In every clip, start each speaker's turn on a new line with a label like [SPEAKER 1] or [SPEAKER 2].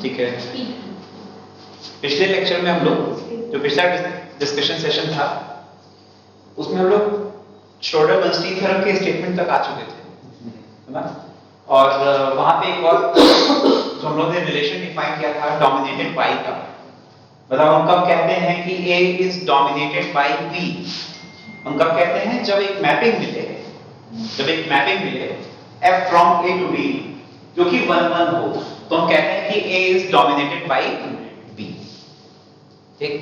[SPEAKER 1] ठीक है, पिछले लेक्चर में हम लोग जो पिछला डिस्कशन सेशन था उसमें हम लोग श्रोडर-बर्नस्टीन थ्योरम के स्टेटमेंट तक आ चुके थे, है ना? और वहां पे एक और जो हम लोग ने रिलेशन डिफाइन किया था डोमिनेटेड बाय का, मतलब हम कब कहते हैं कि A is dominated by B, हम कब कहते हैं जब एक मैपिंग मिले F from A to B जो कि 1 1 हो, तो हम कहते हैं कि A is dominated by B। ठीक,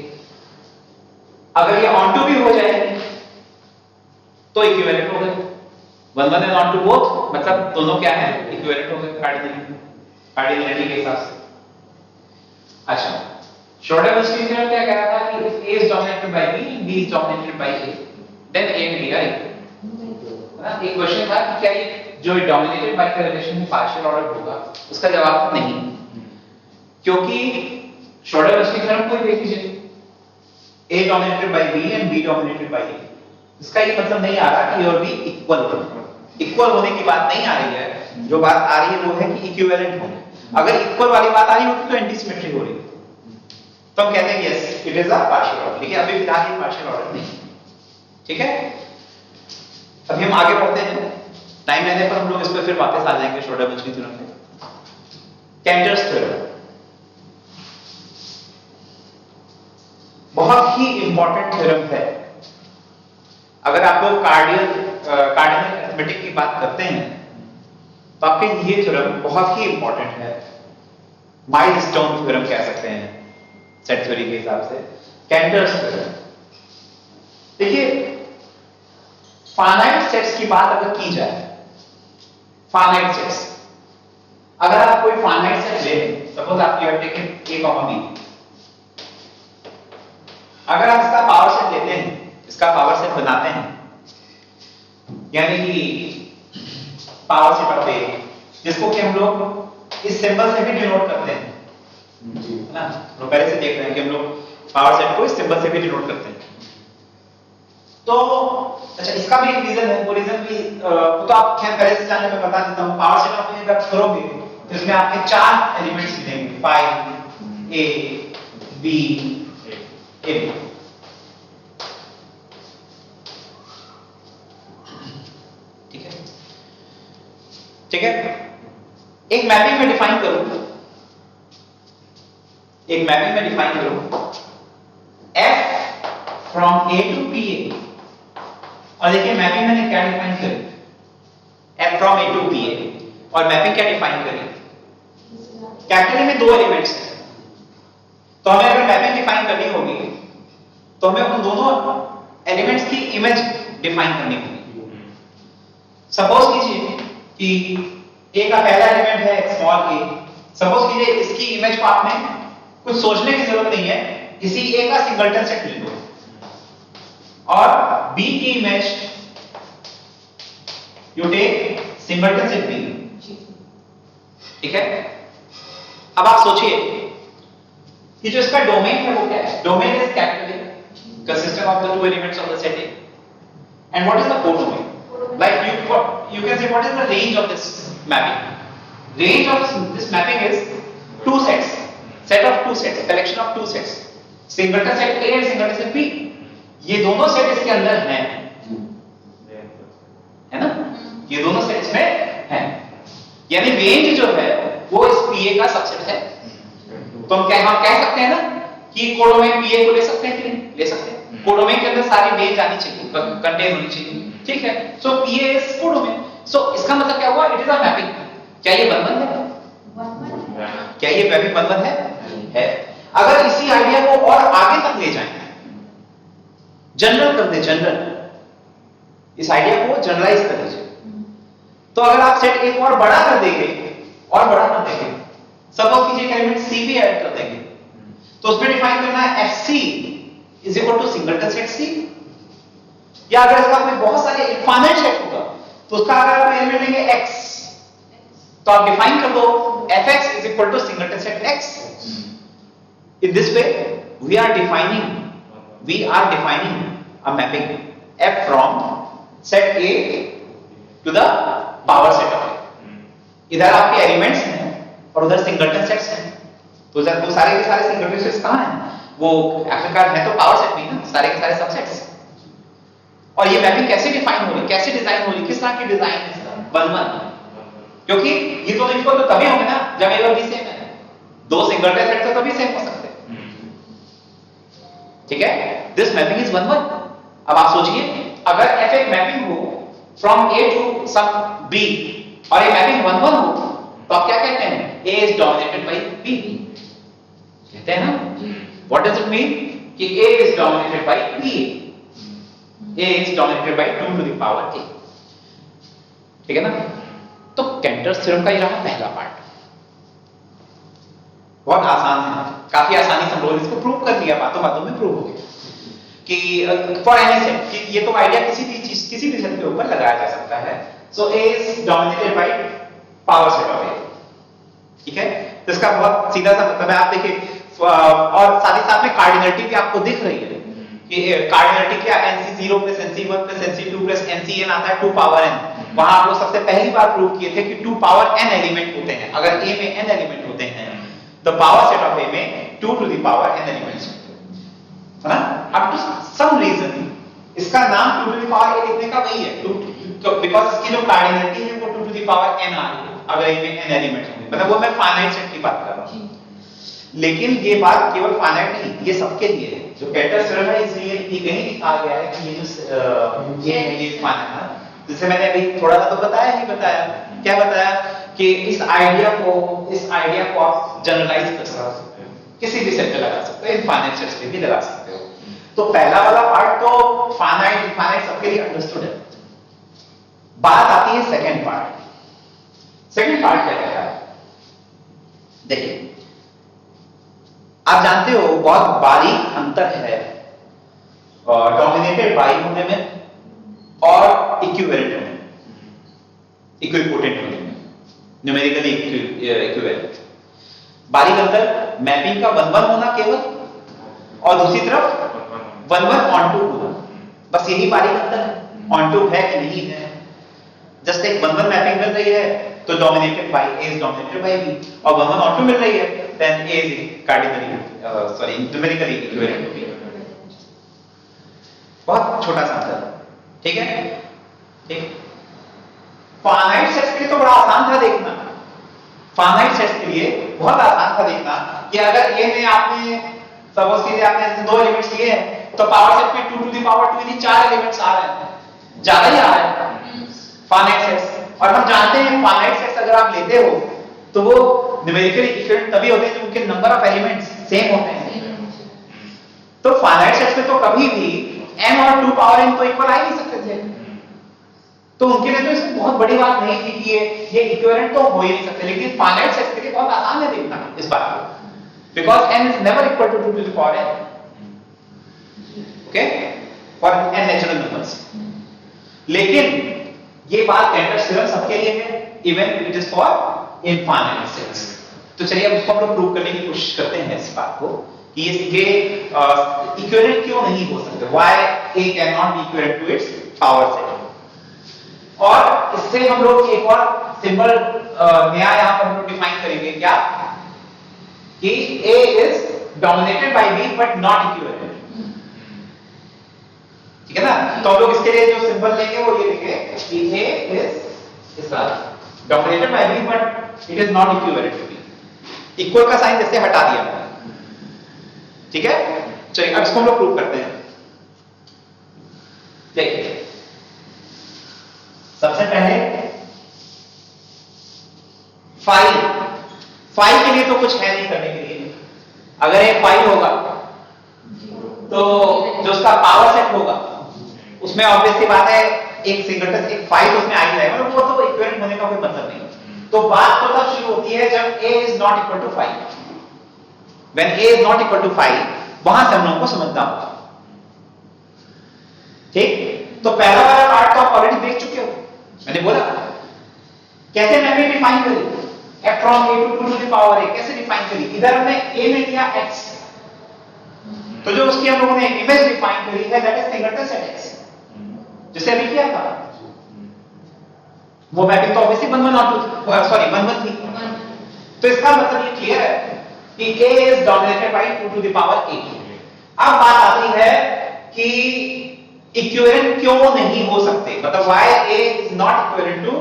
[SPEAKER 1] अगर ये ऑन टू भी हो जाए तो इक्विवेलेंट हो गए, 1 1 एंड ऑन टू बोथ, मतलब दोनों क्या है, इक्विवेलेंट हो गए कार्डिनलिटी के हिसाब से। अच्छा, श्रोडर-बर्नस्टीन थ्योरम क्या कह रहा था कि if A is dominated by B, B is dominated by A, then A and B are equal। ना, एक क्वेश्चन था कि क्या ये जो डोमिनेटेड बाय का रिलेशन में पार्शियल ऑर्डर होगा, उसका जवाब नहीं, क्योंकि श्रोडर-बर्नस्टीन थ्योरम को देख लीजिए, A dominated by B and B dominated by A, इसका ये मतलब नहीं आ रहा कि A और B इक्वल होने की बात नहीं आ रही है, जो बात आ रही है वो है कि इक्विवेलेंट होने। अगर इक्वल वाली बात आ रही होती तो एंटी सिमेट्री हो रही है, तो हम कहते हैं yes it is a partial order, लेकिन अभी फिलहाल ये पार्शियल ऑर्डर नहीं। ठीक है, अभी हम आगे बढ़ते हैं, टाइम रहने पर हम लोग इस पर फिर वापस आ जाएंगे श्रोडर-बर्नस्टीन थ्योरम पे। कैंटर्स थ्योरम बहुत ही इंपॉर्टेंट थ्योरम है। अगर आप लोग कार्डिनल अरिथमेटिक की बात करते हैं तो आपके ये थ्योरम बहुत ही इंपॉर्टेंट है, माइलस्टोन थ्योरम कह सकते हैं सेट थ्योरी के हिसाब से। कैंटर्स थ्योरम, देखिए फाइनाइट सेट्स की बात अगर की जाए, फाइनाइट सेट्स, अगर आप कोई फाइनाइट सेट लें, सपोज आप you have taken A, B, अगर आप इसका पावर सेट लेते हैं, इसका पावर सेट बनाते हैं, यानी कि पावर सेट ऑफ A, जिसको कि हम लोग इस सिंबल से भी डिनोट करते हैं, है ना? तो पहले से देख रहे हैं कि हम लोग पावर सेट को इस सिंबल से भी डिनोट करते हैं। तो अच्छा, इसका भी एक रीजन है, वो रीजन भी तो आप खैर पहले से जानने में बता देता हूं। पावर सेट आप अगर करोगे तो इसमें आपके 4 एलिमेंट्स मिलेंगे, 5 A B A। ठीक है, एक मैपिंग में डिफाइन करूं, F from A to PA, और देखिए मैपिंग मैंने क्या डिफाइन करी, F from A to PA, और मैपिंग क्या डिफाइन करी, कैपिटल में 2 एलिमेंट्स हैं, तो हमें अगर मैपिंग डिफाइन करनी होगी तो हमें उन दोनों एलिमेंट्स की इमेज डिफाइन करनी होगी। सपोज कीजिए कि A का पहला एलिमेंट है स्मॉल a, सपोज कीजिए इसकी इमेज को आपने कुछ सोचने की जरूरत नहीं है, इसी A का सिंगलटन सेट ले लो और B की image you take singleton set B। ठीक है, अब आप सोचिए कि जो इसका डोमेन है वो क्या है, domain is capital A consisting of the 2 elements of the set A, and what is the codomain? Like you can say what is the range of this mapping? Range of this mapping is 2 sets, set of 2 sets, collection of 2 sets, singleton set A and singleton set B, ये दोनों set इसके अंदर हैं, है ना? ये दोनों set इसमें हैं, यानी रेंज जो है वो इस PA का सबसेट है। तो हम कह सकते हैं ना कि कोडोमेन PA को ले सकते हैं कि नहीं ले सकते हैं, कोडोमेन के अंदर सारी रेंज आनी चाहिए, कंटेन होनी चाहिए। ठीक है, सो PA इज कोडोमेन, सो इसका मतलब क्या हुआ, इट इज अ मैपिंग। क्या ये 1 1 है? क्या ये मैपिंग 1 1 है? अगर इसी आइडिया को और आगे तक ले जाएं, जनरल कर दें, जनरल, इस आइडिया को जनरलाइज कर दीजिए, तो अगर आप सेट एक और बड़ा कर देंगे, सपोज कीजिए एलिमेंट C भी ऐड कर देंगे, तो उसमें डिफाइन करना है FC is equal to singleton set C, या अगर इसका कोई बहुत सारे इनफाइनाइट सेट होगा तो उसका अगर आप एलिमेंट लेंगे X, तो आप डिफाइन कर दो Fx is equal to singleton set X। In this way we are defining a mapping F from set A to the power set of A। इधर आपके एलिमेंट्स हैं और उधर सिंगलटन सेट्स हैं, तो जब वो सारे के सारे सिंगुलर सेट्स कहां हैं, वो आखिरकार है तो पावर सेट में ना, सारे के सारे सबसेट्स। और ये मैपिंग कैसे डिफाइन हो रही, कैसे डिजाइन हो रही, किस तरह की डिजाइन है इसका, 1 1, क्योंकि ये दोनों इक्वल तो तभी होंगे ना जब ए और बी सेम है। दो सिंगुलर सेट तो तभी सेम हो सकते हैं, ठीक है। This mapping is 1 1। अब आप सोचिए, अगर f एक मैपिंग हो from a to some b और ये मैपिंग 1 1 हो, तो आप क्या कहते हैं, a is dominated by b, कहते हैं ना। व्हाट डज इट मीन कि a is dominated by b, a is dominated by 2 to the power a, ठीक है ना। तो केंटर्स थ्योरम का ये रहा पहला पार्ट, बहुत आसान है, काफी आसानी से हम लोग इसको प्रूव कर लिया, बातों बातों में प्रूव हो गया कि फॉर एनी सेट कि ये तो आइडिया किसी भी चीज किसी भी सेट के ऊपर लगाया जा सकता है। सो a is dominated by power set of a, ठीक है। तो इसका बहुत सीधा सा मतलब है, आप देखिए, और साथ ही साथ में कार्डिनलिटी भी आपको दिख रही है कि कार्डिनलिटी क्या, nc0 + nc1 + nc2 + ncn आता है 2 पावर n। वहां आप लोग सबसे पहली बार प्रूव किए थे कि 2 पावर n एलिमेंट होते हैं। अगर a में n एलिमेंट होते हैं तो पावर सेट ऑफ a में 2 to the power n elements होते हैं, है ना। अब टू सम रीजन इसका नाम 2 टू द पावर a लिखने का वही है, बिकॉज़ इसकी जो कार्डिनलिटी है वो 2 टू द पावर n आ रही है अगर a में n एलिमेंट होंगे, मतलब वो मैं फाइनाइट सेट की बात कर रहा हूं। लेकिन ये बात केवल फाइनाइट नहीं, ये सबके लिए है। जो केंटर्स थ्योरम है इसलिए ये कहीं लिखा गया है कि ये फाइनाइट है। जैसे मैंने अभी थोड़ा सा तो बताया ही बताया, क्या बताया कि इस आइडिया को आप जनरलाइज कर सकते हो, किसी भी सेट पे लगा सकते हो, इनफाइनाइट सेट्स पे भी लगा सकते हो। तो पहला वाला पार्ट तो फाइनाइट इनफाइनाइट सबके लिए अंडरस्टूड है। बात आती है सेकंड पार्ट। सेकंड पार्ट क्या कहता है, देखिए, आप जानते हो बहुत बारीक अंतर है डोमिनेटेड बाई होने में और इक्विवेलेंट होने में, इक्विपोटेंट होने में, न्यूमेरिकली इक्विवेलेंट। बारीक अंतर मैपिंग का 1 1 होना केवल, और दूसरी तरफ 1 1 ऑन 2 होना, बस यही बारीक अंतर है। ऑन 2 है कि नहीं है, जस्ट एक 1 1 मैपिंग मिल रही है तो dominated by a is dominated by b, और 1 1 ऑन 2 मिल रही है then a is cardinally numerically equivalent to b। बहुत छोटा सा अंतर, ठीक है, ठीक। फाइनाइट सेट्स के लिए तो बड़ा आसान था देखना, फाइनाइट सेट्स के लिए बहुत आसान था देखना कि अगर a में आपने सपोज कीजिए आपने 2 एलिमेंट्स लिए हैं तो पावर सेट में 2 टू द पावर 2 यानी 4 एलिमेंट्स आ रहे हैं, ज्यादा ही आ रहे हैं फाइनाइट सेट्स। और हम जानते हैं फाइनाइट सेट्स अगर आप लेते हो तो वो न्यूमेरिकली इक्विवेलेंट तभी होते हैं जब उनके नंबर ऑफ एलिमेंट्स सेम होते हैं। तो फाइनाइट सेट्स में तो कभी भी n और 2 पावर n तो इक्वल आ ही नहीं सकते थे, तो उनके लिए तो इसमें बहुत बड़ी बात नहीं थी कि ये इक्विवेलेंट तो हो ही नहीं सकते। लेकिन फाइनाइट सेट्स के लिए बहुत आसान है देखना इस बात को, because n is never equal to 2 to the power n, okay, for n natural numbers. लेकिन ये बात केंटर्स थ्योरम सबके लिए है, even it is for infinite sets. तो चलिए अब इसको हम लोग प्रूव करने की कोशिश करते हैं इस बात को कि ये इक्विवेलेंट क्यों नहीं हो सकते, why a can not be equivalent to its power set. और इससे हम लोग एक और सिंपल नया यहां पर हम लोग डिफाइन करेंगे, क्या कि a is dominated by b but not equivalent, ठीक है ना। तो हम लोग इसके लिए जो सिंबल लेंगे वो ये लिखेंगे कि a इज इस तरह dominated by b but it is not equivalent to b। Equal का साइन इससे हटा दिया, ठीक है। चलिए अब इसको हम लोग प्रूव करते हैं। देखिए, सबसे पहले फाइल के लिए तो कुछ है नहीं करने के लिए। अगर ये फाइल होगा तो जो उसका पावर सेट होगा उसमें ऑब्वियसली बात है एक सिंगलटन एक फाइल उसमें आ ही जाएगा, मतलब वो तो इक्विवेलेंट होने का कोई मतलब नहीं। तो बात तो तब शुरू होती है जब a is not equal to 5। When a is not equal to 5 वहां से हम लोगों को समझना होगा, ठीक। तो पहला वाला पार्ट तो आप ऑलरेडी देख चुके हो, मैंने बोला कैसे मैंने डिफाइन करी f from a to 2 to the power a, कैसे डिफाइन करी। इधर हमने a में लिया x, तो जो उसकी हम लोगों ने इमेज डिफाइन करी है that is singleton set x, जिसे अभी किया था वो मैपिंग तो ऑब्वियसली 1 1 और 2 सॉरी 1 1 थी। तो इसका मतलब ये क्लियर है कि a is dominated by 2 to the power a। अब बात आती है कि इक्विवेलेंट क्यों नहीं हो सकते, मतलब why a is not equivalent to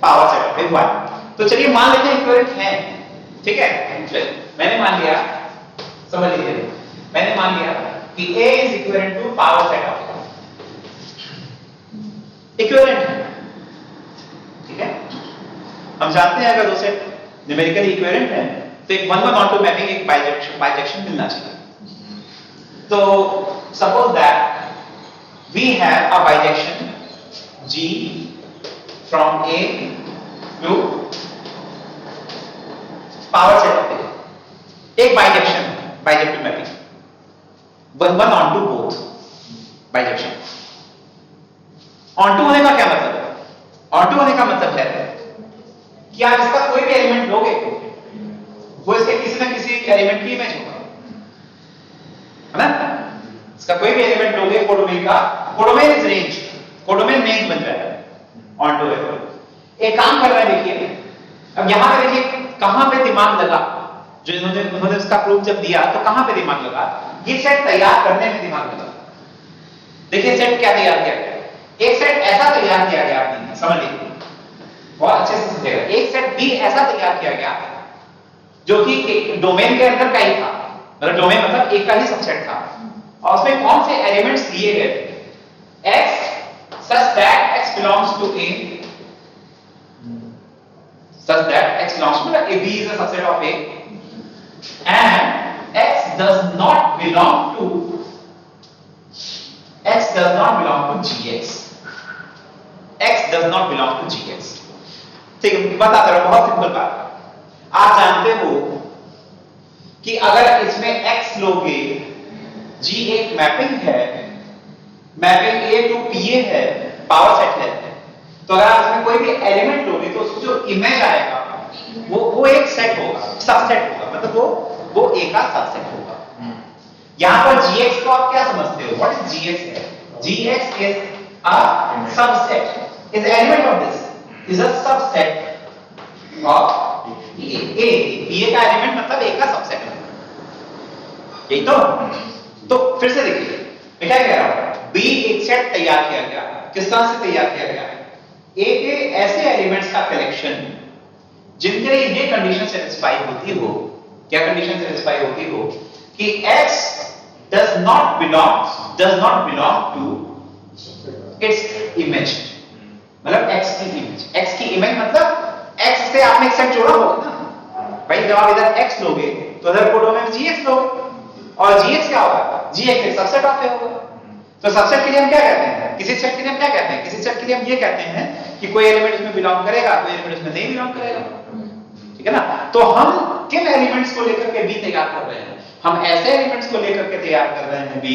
[SPEAKER 1] power set of a 1। तो चलिए मान लेते हैं इक्विवेलेंट है, ठीक है, मैंने मान लिया, समझ लीजिए, मैंने मान लिया कि a is equivalent to power set of a, equivalent है, ठीक है। हम जानते हैं अगर दो सेट न्यूमेरिकली इक्विवेलेंट है तो एक 1-1 मैपिंग, एक बाइजेक्शन मिलना चाहिए। तो suppose that we have a bijection G from A to power set of A, एक bijective mapping, 1-1 onto both bijection. onto होने का क्या मतलब है? onto होने का मतलब है कि आप इसका कोई भी एलिमेंट लोगे वो इसके किसी ना किसी एलिमेंट की इमेज होगा, है ना। इसका कोई भी एलिमेंट लोगे कोडोमेन का, codomain is range, codomain range बन जाएगा ऑन टू है। एक काम कर रहा है, देखिए अब यहां पे देखिए कहां पे दिमाग लगा, जो इन्होंने उसका प्रूफ जब दिया तो कहां पे दिमाग लगा, ये सेट तैयार करने में दिमाग लगा। देखिए सेट क्या तैयार किया गया, एक सेट ऐसा तैयार किया गया, आपने समझ लीजिए बहुत अच्छे से समझिएगा, एक सेट बी ऐसा तैयार किया गया जो कि एक डोमेन के अंदर का ही था, मतलब डोमेन मतलब एक का ही सबसेट था, और उसमें कौन से एलिमेंट्स दिए गए थे, x such that x belongs to a, such that x belongs to a, b is a subset of a, and x does not belong to gx, x does not belong to gx। ठीक है, बताता रहा, बहुत simple बात। आप जानते हो कि अगर इसमें x लोगे, G एक मैपिंग है, मैपिंग A टू PA है, पावर सेट है, तो अगर आप इसमें कोई भी एलिमेंट लोगे तो उसकी जो इमेज आएगा वो एक सेट होगा, सबसेट होगा, मतलब वो A का सबसेट होगा। यहां पर Gx को आप क्या समझते हो, व्हाट इज Gx है? Gx is a subset, is an element of this, is a subset of A का एलिमेंट मतलब A का सबसेट है, यही तो फिर से देखिए मैं क्या कह रहा हूं, B एक सेट तैयार किया गया, किस तरह से तैयार किया गया है, A के ऐसे एलिमेंट्स का कलेक्शन जिनके लिए ये कंडीशन सेटिस्फाई होती हो, क्या कंडीशन सेटिस्फाई होती हो कि x does not belong to its image, मतलब x की इमेज मतलब x से आपने एक सेट जोड़ा होगा ना भाई, जब आप इधर x लोगे तो इधर कोडोमेन में gx लोगे, और gx क्या होगा, gx एक सबसेट ऑफ A होगा। तो सबसेट के लिए हम क्या कहते हैं, किसी सेट के लिए हम क्या कहते हैं, किसी सेट के लिए हम ये कहते हैं कि कोई एलिमेंट इसमें बिलोंग करेगा, कोई एलिमेंट इसमें नहीं बिलोंग करेगा, ठीक है ना। तो हम किन एलिमेंट्स को लेकर के B तैयार कर रहे हैं, हम ऐसे एलिमेंट्स को लेकर के तैयार कर रहे हैं B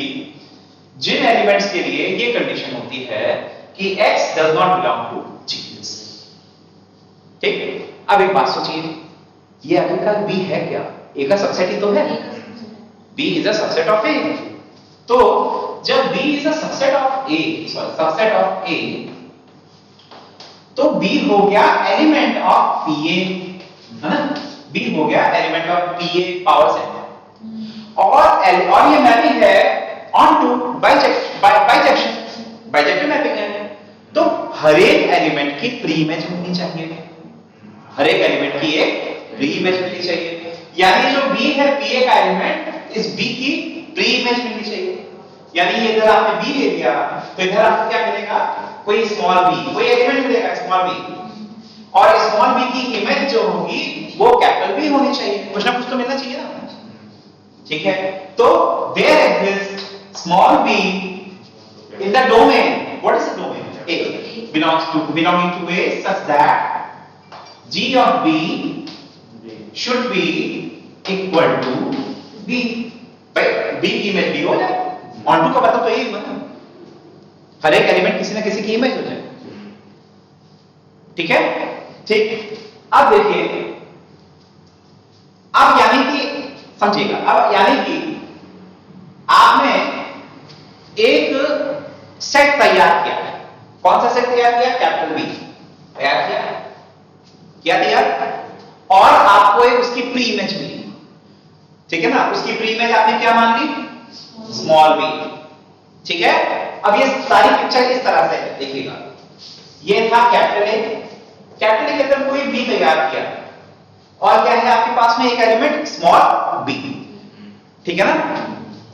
[SPEAKER 1] जिन एलिमेंट्स के लिए ये कंडीशन होती है कि x does not belong to gx। ठीक, अब एक बात सोचिए, ये आखिरकार B है क्या, A का सबसेट ही तो है, B is a subset of A। तो जब B is a subset of A, तो B हो गया एलिमेंट ऑफ PA, है ना, B हो गया element of PA power set, और ये मैपिंग है ऑन टू बाइजेक्टिव मैपिंग है। तो हर एक एलिमेंट की प्री इमेज होनी चाहिए, हर एक एलिमेंट की एक प्री इमेज मिलनी चाहिए, यानी जो B है PA का एलिमेंट इस B की प्री इमेज मिलनी चाहिए। यानी ये इधर आपने B ले लिया तो इधर आपको क्या मिलेगा, कोई स्मॉल b, कोई एलिमेंट मिलेगा स्मॉल b, और स्मॉल b की इमेज जो होगी वो कैपिटल B होनी चाहिए, कुछ ना कुछ तो मिलना चाहिए ना, ठीक है। तो there exist small b in the domain, what is the domain, A belonging to A such that G of B should be equal to B, भाई B की इमेज B हो जाए, ऑन टू का मतलब तो यही मतलब हर एक एलिमेंट किसी ना किसी की इमेज हो जाए, ठीक है। ठीक, अब देखिए, अब यानी कि समझिएगा, अब यानी कि आपने एक सेट तैयार किया है, कौन सा सेट तैयार किया, कैपिटल B तैयार किया तैयार, और आपको एक उसकी प्री इमेज मिली, ठीक है ना, उसकी प्री इमेज आपने क्या मान ली, स्मॉल बी, ठीक है। अब ये सारी पिक्चर इस तरह से है, देखिएगा, ये था कैपिटल ए, कैपिटल ए के अंदर कोई बी तैयार किया और क्या है आपके पास में एक एलिमेंट स्मॉल बी, ठीक है ना।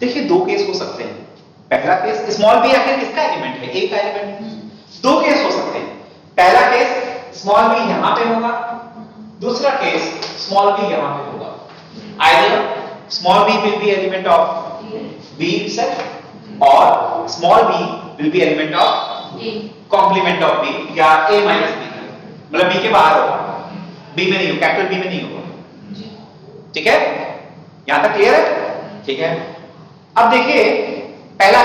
[SPEAKER 1] देखिए दो केस हो सकते हैं, पहला केस स्मॉल बी आखिर किसका एलिमेंट है, ए का एलिमेंट है। दो केस हो सकते हैं, पहला केस स्मॉल बी यहां पे होगा, दूसरा केस स्मॉल बी यहां पे होगा। Either small b will be element of B itself और small b will be element of complement of B या a माइनस बी, मतलब बी के बाहर होगा, बी में नहीं होगा, कैपिटल बी में नहीं होगा, ठीक है। यहां तक क्लियर है, ठीक है। अब देखिए पहला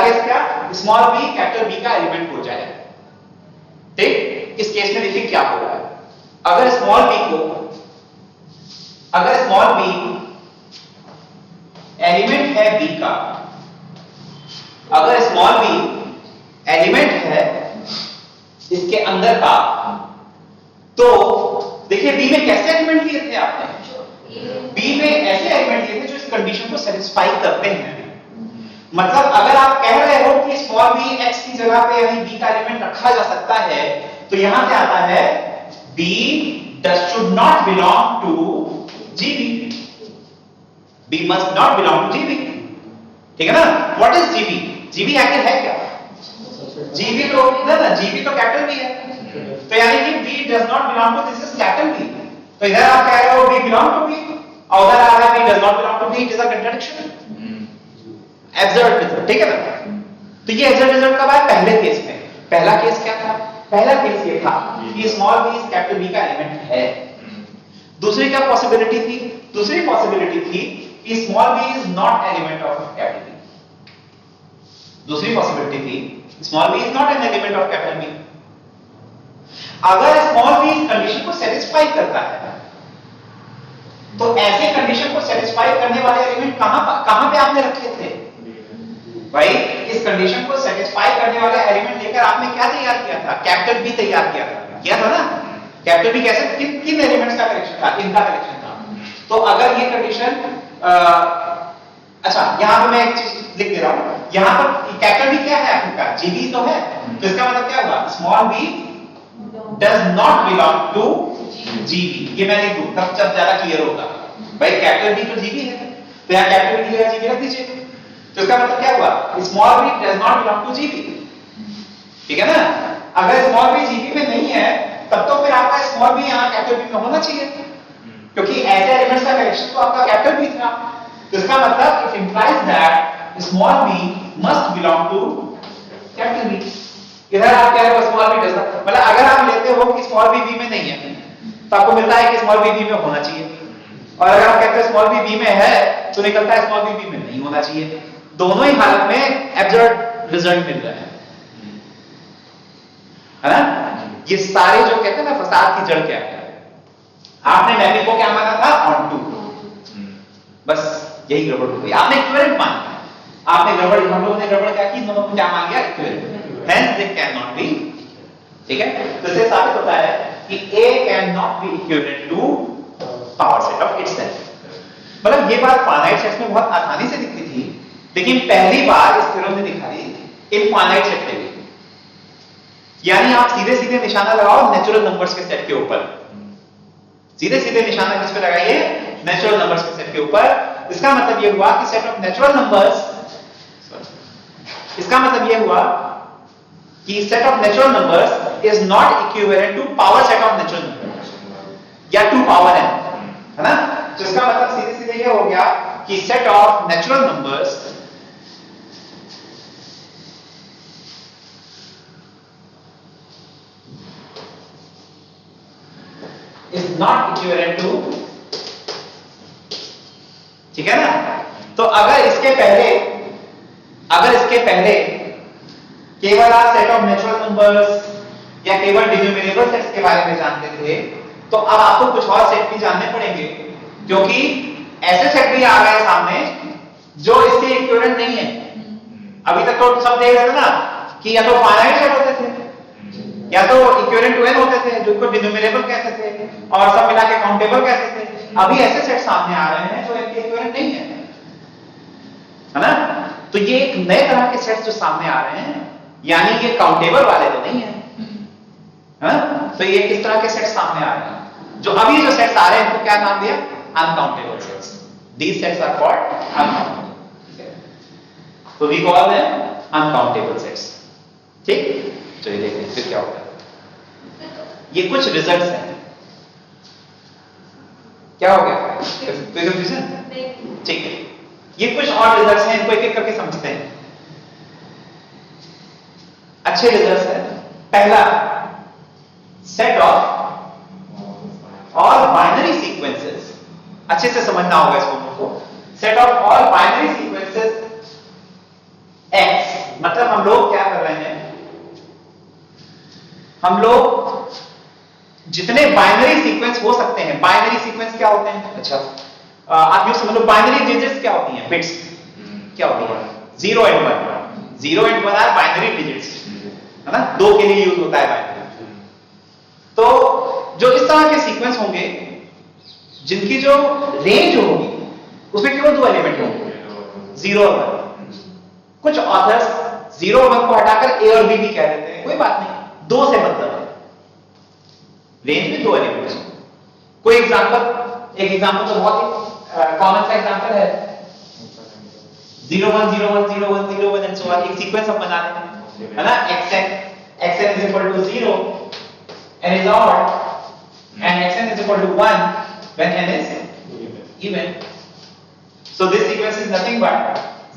[SPEAKER 1] केस क्या, स्मॉल बी कैपिटल बी का एलिमेंट हो जाए, ठीक। इस केस में देखिए क्या हो रहा है, अगर स्मॉल बी एलिमेंट है बी का, अगर स्मॉल बी एलिमेंट है इसके अंदर का, तो देखिए बी में कैसे एलिमेंट लिए थे आपने, बी में ऐसे एलिमेंट लिए थे जो इस कंडीशन को सेटिस्फाई करते हैं। मतलब अगर आप कह रहे हो कि स्मॉल बी एक्स की जगह पे यही बी का एलिमेंट रखा जा सकता है, तो यहां क्या आता है, b should not belong to GB, b must not belong to GB, ठीक है ना। व्हाट इज जीबी, जीबी आखिर है क्या, जीबी तो ना, जीबी तो कैपिटल बी है, तो यानी कि b does not belong to this is capital B. तो इधर आप कह रहे हो बी बिलोंग टू बी और उधर आ रहा है b does not belong to B, it is a contradiction, absurd result, ठीक है ना। तो ये एब्सर्ड रिजल्ट कब आया, पहले केस में। पहला केस क्या था, पहला केस ये था कि small b is capital B का एलिमेंट है। दूसरी क्या पॉसिबिलिटी थी, दूसरी पॉसिबिलिटी थी कि small b is not element of capital B, दूसरी पॉसिबिलिटी थी small b is not an element of capital B. अगर स्मॉल बी इस कंडीशन को सेटिस्फाई करता है, तो ऐसे कंडीशन को सेटिस्फाई करने वाले एलिमेंट कहां पे आपने रखे थे भाई, इस कंडीशन को सेटिस्फाई करने वाले एलिमेंट लेकर आपने क्या तैयार किया था, कैपिटल बी तैयार किया था ना। कैपिटल बी कैसे, किन एलिमेंट्स का कलेक्शन था, इनका कलेक्शन था। तो अगर ये कंडीशन अच्छा यहां पे मैं एक चीज लिख दे रहा हूं, यहां पर कैपिटल बी क्या है आपका, जीबी तो है, तो इसका मतलब क्या होगा, small b does not belong to GB, ये मैं लिख दूं तब ज्यादा क्लियर होगा। भाई कैपिटल बी तो जीबी है, तो यहां कैपिटल बी की जगह जीबी रख दीजिए, तो इसका मतलब क्या हुआ, small b does not belong to GB, ठीक है ना। अगर स्मॉल बी जीबी में नहीं है, तब तो फिर आपका स्मॉल बी यहां कैपिटल बी में होना चाहिए, क्योंकि ऐसे एलिमेंट्स का कलेक्शन तो आपका कैपिटल बी था। तो इसका मतलब it implies that small b must belong to capital B. इधर आप कह रहे हो स्मॉल बी डज नॉट, मतलब अगर आप लेते हो कि स्मॉल बी में नहीं है, तो आपको मिलता है कि स्मॉल बी में होना चाहिए, और अगर आप कहते हो स्मॉल बी में है, तो निकलता है स्मॉल बी में नहीं होना चाहिए। दोनों ही हालत में एब्सर्ड रिजल्ट मिल रहा है ना। ये सारे जो कहते हैं ना फसाद की जड़ क्या है, आपने मैपिंग को क्या माना था, ऑन टू, बस यही गड़बड़ हो गई, आपने इक्विवेलेंट माना, आपने गड़बड़, हम लोगों ने गड़बड़ क्या की, दोनों को क्या मान लिया, equivalent, hence they can not be, ठीक है। तो इससे साबित होता है कि A can not be equivalent to power set of itself. मतलब ये बात फाइनाइट सेट्स में बहुत आसानी से दिखती थी, लेकिन पहली बार इस थ्योरम ने दिखाई इनफाइनाइट सेट में भी। यानी आप सीधे सीधे निशाना लगाओ नेचुरल नंबर्स के सेट के ऊपर, सीधे सीधे निशाना किस पे लगाइए, नेचुरल नंबर्स के सेट के ऊपर। इसका मतलब यह हुआ कि सेट ऑफ नेचुरल नंबर्स, इसका मतलब यह हुआ कि set of natural numbers is not equivalent to power set of natural numbers या टू पावर n, है ना। तो इसका मतलब सीधे सीधे यह हो गया कि set of natural numbers is not equivalent to, ठीक है ना। तो अगर इसके पहले केवल आप सेट ऑफ नेचुरल नंबर्स या केवल डिनोमिनेबल सेट्स के बारे में जानते थे, तो अब आपको कुछ और सेट भी जानने पड़ेंगे, क्योंकि ऐसे सेट भी आ गए सामने जो इसके इक्विवेलेंट नहीं है। अभी तक तो सब देख रहे थे ना कि या तो फाइनाइट सेट होते थे या तो इक्विवेलेंट टू n होते थे जो को डिनोमिनेबल कहते थे और सब मिला के काउंटेबल कहते थे। अभी ऐसे सेट सामने आ रहे हैं जो इनके इक्विवेलेंट नहीं है ना। तो ये एक नए तरह के सेट्स जो सामने आ रहे हैं, यानी ये काउंटेबल वाले तो नहीं है, तो ये किस तरह के सेट सामने आ रहे हैं, जो अभी जो सेट्स आ रहे हैं इनको क्या नाम दिया, uncountable sets. These sets are called uncountable, तो we call them uncountable sets. ठीक, चलिए देखते हैं फिर क्या होता है। ये कुछ रिजल्ट्स हैं, क्या हो गया, कोई कंफ्यूजन? ठीक है, ये कुछ और रिजल्ट्स हैं, इनको एक एक करके समझते हैं। अच्छे रिजल्ट्स हैं। पहला, set of all binary sequences, अच्छे से समझना होगा इसको मुझको। Set of all binary sequences x, मतलब हम लोग क्या कर रहे हैं, हम लोग जितने बाइनरी सीक्वेंस हो सकते हैं, बाइनरी सीक्वेंस क्या होते हैं, अच्छा आप यूं समझ लो, बाइनरी डिजिट्स क्या होती हैं, बिट्स क्या होती है, 0 and 1, 0 and 1 are binary digits, है ना, 2 के लिए यूज होता है बाइनरी। तो जो इस तरह के सीक्वेंस होंगे जिनकी जो रेंज होगी उसमें केवल 2 एलिमेंट होंगे, 0 और 1। कुछ ऑथर्स 0 और 1 को हटाकर a और b भी कह देते हैं, कोई बात नहीं, 2 से मतलब है, रेंज में 2 एलिमेंट है। कोई एग्जांपल, एक एग्जांपल तो बहुत ही कॉमन सा एग्जांपल है, 0 1 0 1 0 1 0 1 एंड सो ऑन, एक सीक्वेंस हम बना लेते हैं, है ना, xn is equal to 0 n is odd and xn is equal to 1 when n is even. So this sequence is nothing but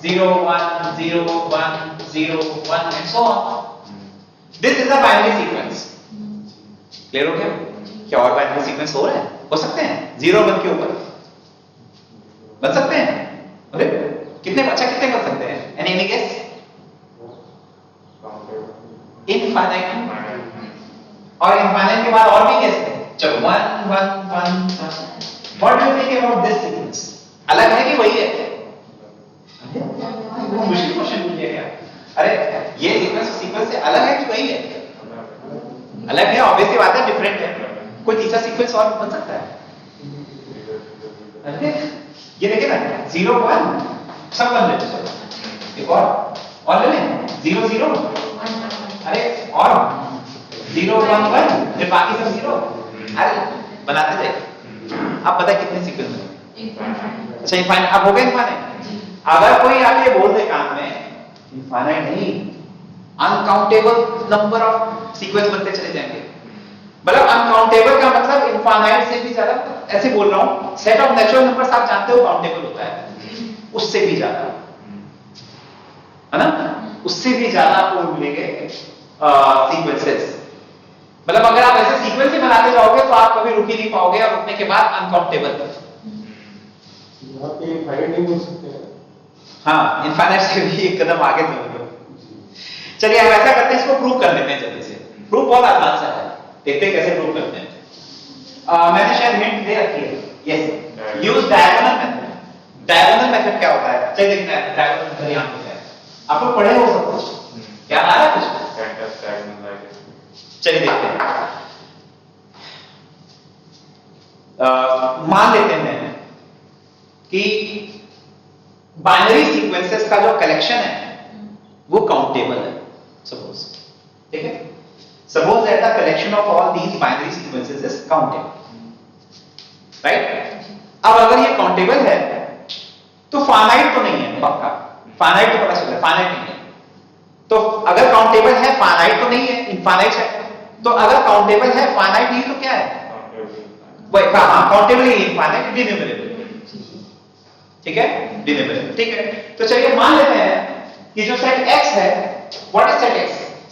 [SPEAKER 1] 0 1 0 1 0 1 and so on. This is a binary sequence. Clear हो गया? क्या और binary sequence हो रहे हैं, हो सकते हैं 0 1 के ऊपर बन सकते हैं? अरे कितने, अच्छा कितने बन सकते हैं? Any guess? इनफाइनाइट, और इनफाइनाइट के बाद और भी गेस है, चलो 1 1 1 what do you think about this sequence? अलग है कि वही है? मुश्किल क्वेश्चन पूछ लिया क्या? अरे ये सीक्वेंस से अलग है कि वही है? अलग है, ऑब्वियस सी बात है, डिफरेंट है। कोई तीसरा सीक्वेंस और बन सकता है? अरे ये देखिए ना, 0 1 सब बन लेते, चलो एक और ले लें, 0 0 अरे और 0 1 1 फिर बाकी सब 0, अरे बनाते जाइए। आप बताइए कितने सीक्वेंस बने? अच्छा इनफाइनाइट, अब हो गया इनफाइनाइट। अगर कोई आके बोल दे काम में इनफाइनाइट नहीं, अनकाउंटेबल नंबर ऑफ सीक्वेंस बनते चले जाएंगे, मतलब अनकाउंटेबल का मतलब इनफाइनाइट से भी ज्यादा, ऐसे बोल रहा हूं, सेट ऑफ नेचुरल नंबर्स आप जानते हो काउंटेबल होता है, उससे भी ज्यादा, है ना, उससे भी ज्यादा आपको मिलेंगे सीक्वेंसेस। मतलब अगर आप ऐसे सीक्वेंस ही बनाते जाओगे तो आप कभी रुक ही नहीं पाओगे, और रुकने के बाद अनकाउंटेबल।
[SPEAKER 2] यहाँ पे इनफाइनाइट नहीं बोल सकते हैं।
[SPEAKER 1] हाँ, इनफाइनाइट से भी एक कदम आगे समझ लो। चलिए हम ऐसा करते हैं, इसको प्रूव कर लेते हैं जल्दी से। प्रूफ बहुत आसान सा है, देखते हैं कैसे प्रूव करते हैं। मैंने शायद हिंट दे रखी है, yes, use diagonal method. Diagonal method क्या होता है? चलिए देखते हैं डायगोनल मेथड यहां पे है, आप लोग पढ़े हो सब कुछ, क्या आ रहा है कुछ? चलिए देखते हैं। मान लेते हैं कि बाइनरी सीक्वेंसेस का जो कलेक्शन है वो काउंटेबल है, सपोज, ठीक है, suppose that the collection of all these binary sequences is countable, right? अब अगर ये काउंटेबल है तो फाइनाइट तो नहीं है, पक्का फाइनाइट तो पता चल रहा है, फाइनाइट नहीं है। तो अगर काउंटेबल है, फाइनाइट तो नहीं है, इनफाइनाइट है। तो अगर काउंटेबल है, फाइनाइट नहीं, तो क्या है? वही, हाँ, काउंटेबल ही, इनफाइनाइट, डिनोमिनेबल, ठीक है, डिनोमिनेबल, ठीक है। तो चलिए मान लेते हैं कि जो सेट X है, what is set X?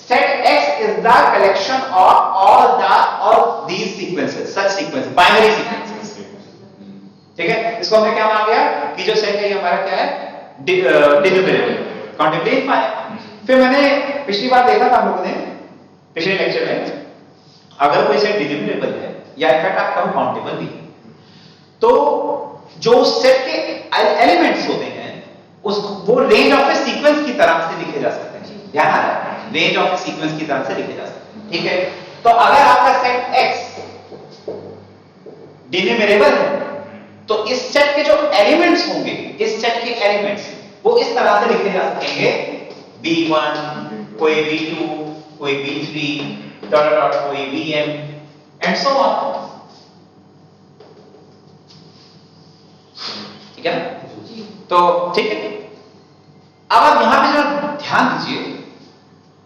[SPEAKER 1] Set X is the collection of all these sequences, such sequence, binary sequences, ठीक है। इसको हमने क्या मान लिया कि जो सेट है ये हमारा क्या है? डिनोमिनेबल, काउंटेबल, इनफाइनाइट। फिर मैंने पिछली बार देखा था हम लोगों ने, पिछले लेक्चर में, अगर कोई सेट डिनोमिनेबल है या इनफैक्ट आप कहो काउंटेबल भी, तो जो सेट के एलिमेंट्स होते हैं उस वो रेंज ऑफ ए सीक्वेंस की तरह से लिखे जा सकते हैं। ध्यान आ रहा है? रेंज ऑफ ए सीक्वेंस की तरह से लिखे जा सकते हैं। ठीक है, तो अगर आपका सेट X डिन्यूमरेबल है तो इस सेट के जो एलिमेंट्स होंगे, इस सेट के एलिमेंट्स वो इस तरह से लिखे जा सकेंगे B1 कोई B2 कोई B3 डॉट डॉट कोई Bm एंड सो ऑन। ठीक है ना? तो ठीक है, अब आप यहां पे जरा ध्यान दीजिए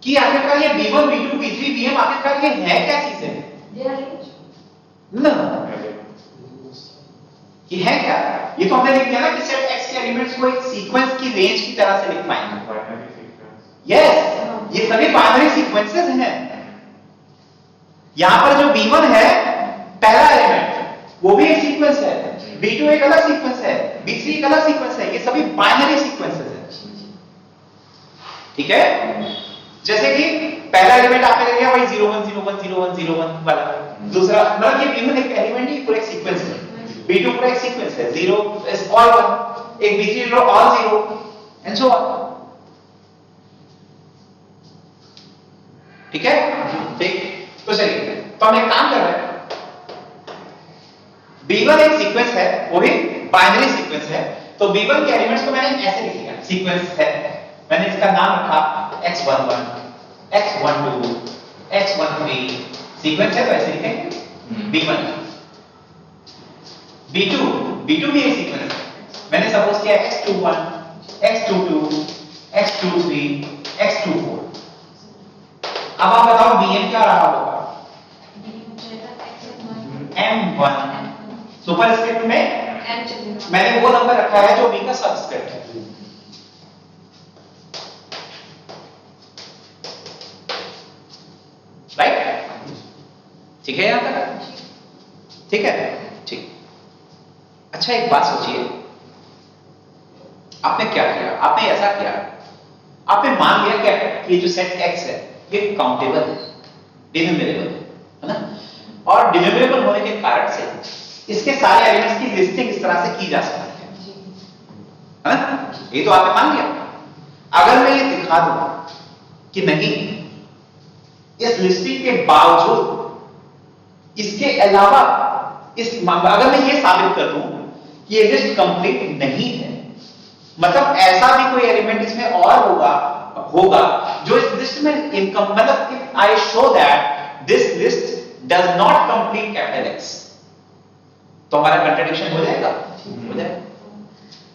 [SPEAKER 1] कि आखिरकार ये B1 B2 B3 Bm आखिरकार ये है क्या चीजें? ना, ये है क्या? ये तो हमने लिख दिया ना कि सेट X के एलिमेंट्स को एक सीक्वेंस की रेंज की तरह से लिख पाएंगे। यस, ये सभी बाइनरी सीक्वेंसेस हैं। यहां पर जो B1 है पहला एलिमेंट वो भी एक सीक्वेंस है, B2 एक अलग सीक्वेंस है, B3 एक अलग सीक्वेंस है, ये सभी बाइनरी सीक्वेंसेस हैं। ठीक है, जैसे कि पहला एलिमेंट आपने ले लिया वही 0 1 0 1 0 1 0 1 वाला, दूसरा मतलब ये B1 एक एलिमेंट ही पूरा एक सीक्वेंस है, B2 पूरा एक सीक्वेंस है, 0 इज ऑल 1, एक B3 low all 0 and so on. ठीक है, ठीक, तो चलिए तो हम एक काम कर रहे हैं, B1 एक सीक्वेंस है, वो भी बाइनरी सीक्वेंस है, तो B1 के एलिमेंट्स को मैंने ऐसे लिख दिया, सीक्वेंस है, मैंने इसका नाम रखा X11 X12 X13, सीक्वेंस है तो ऐसे लिखेंगे B1। B2 भी एक सीक्वेंस है, मैंने सपोज किया X21 X22 X23 X24। अब आप बताओ Bm क्या रहा होगा? M1 सुपरस्क्रिप्ट में मैंने वो नंबर रखा है जो B का सबस्क्रिप्ट है। राइट, ठीक है यहां तक? ठीक है, ठीक। अच्छा एक बात सोचिए, आपने क्या किया? आपने ऐसा किया, आपने मान लिया क्या कि ये जो सेट X है ये काउंटेबल है, डिन्यूमरेबल है ना, और डिन्यूमरेबल होने के कारण से इसके सारे एलिमेंट्स की लिस्टिंग इस तरह से की जा सकती है ना, ये तो आपने मान लिया। अगर मैं ये दिखा दूं कि नहीं, इस लिस्टिंग के बावजूद इसके अलावा अगर मैं ये साबित कर दूं कि ये लिस्ट कंप्लीट नहीं है, मतलब ऐसा भी कोई एलिमेंट इसमें और होगा जो इस लिस्ट में इनकम, मतलब if I show that this list does not complete capital X, तो हमारा कंट्राडिक्शन हो जाएगा।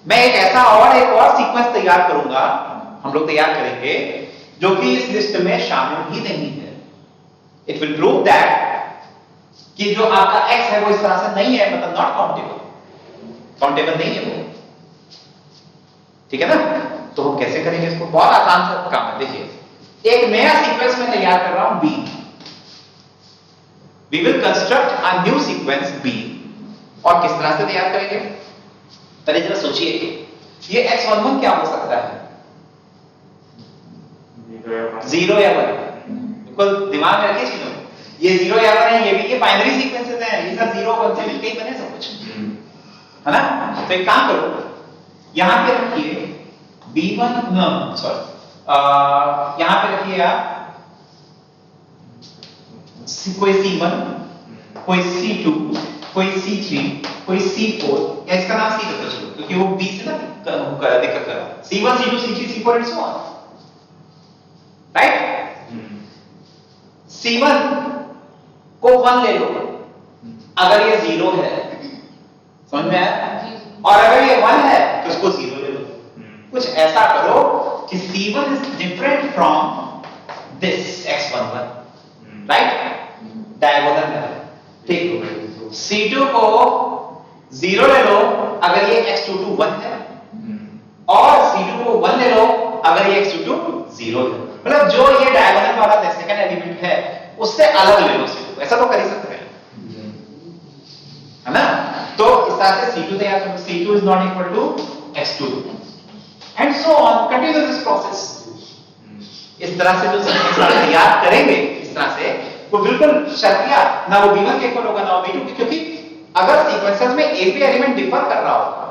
[SPEAKER 1] मैं एक और सीक्वेंस तैयार करूंगा, हम लोग तैयार करेंगे जो कि इस लिस्ट में शामिल ही नहीं है। इट विल प्रूव दैट कि जो आपका X है वो इस तरह से नहीं है, मतलब नॉट काउंटेबल नहीं है वो। ठीक है ना? तो हम कैसे करेंगे इसको? बहुत आसान सा काम है। देखिए, एक नया सीक्वेंस में तैयार कर रहा हूं B, we will construct a new sequence B, और किस तरह से तैयार करेंगे? पहले जरा सोचिए, ये X11 क्या हो सकता है? 0 या 1, बिल्कुल दिमाग में रखिए चीजों, ये 0 या 1 है, ये भी ये बाइनरी सीक्वेंसेस हैं, ये सब 0 1 से मिलके ही बने सब कुछ, है ना? तो एक काम करो, यहां पे रखिए B1, यहां पे रखिए आप कोई C1, कोई C2, कोई C3, कोई C4, या इसका नाम C रखो चलो, क्योंकि वो B से ना दिक्कत कर रहा है। C1 C2 C3 C4 and so on, right? C1 को 1 ले लो अगर ये 0 है, समझ में आया? और अगर ये 1 है तो इसको 0 ले लो। कुछ ऐसा करो कि C1 is different from this X11, right? Diagonal में, ठीक। C2 को 0 ले लो अगर ये X22 1 है, और C2 को 1 ले लो अगर ये X22 0 है, मतलब जो ये डायगोनल वाला सेकंड एलिमेंट है उससे अलग ले लो C2, ऐसा तो कर ही सकते हैं, है ना? तो इस तरह से C2 तैयार करो, C2 is not equal to X22 and so on, continue this process। इस तरह से जो सीक्वेंस तैयार करेंगे इस तरह से, वो बिल्कुल शर्तिया ना वो B1 के इक्वल होगा ना वो B2 के, क्योंकि अगर सीक्वेंसेस में एक भी एलिमेंट डिफर कर रहा होगा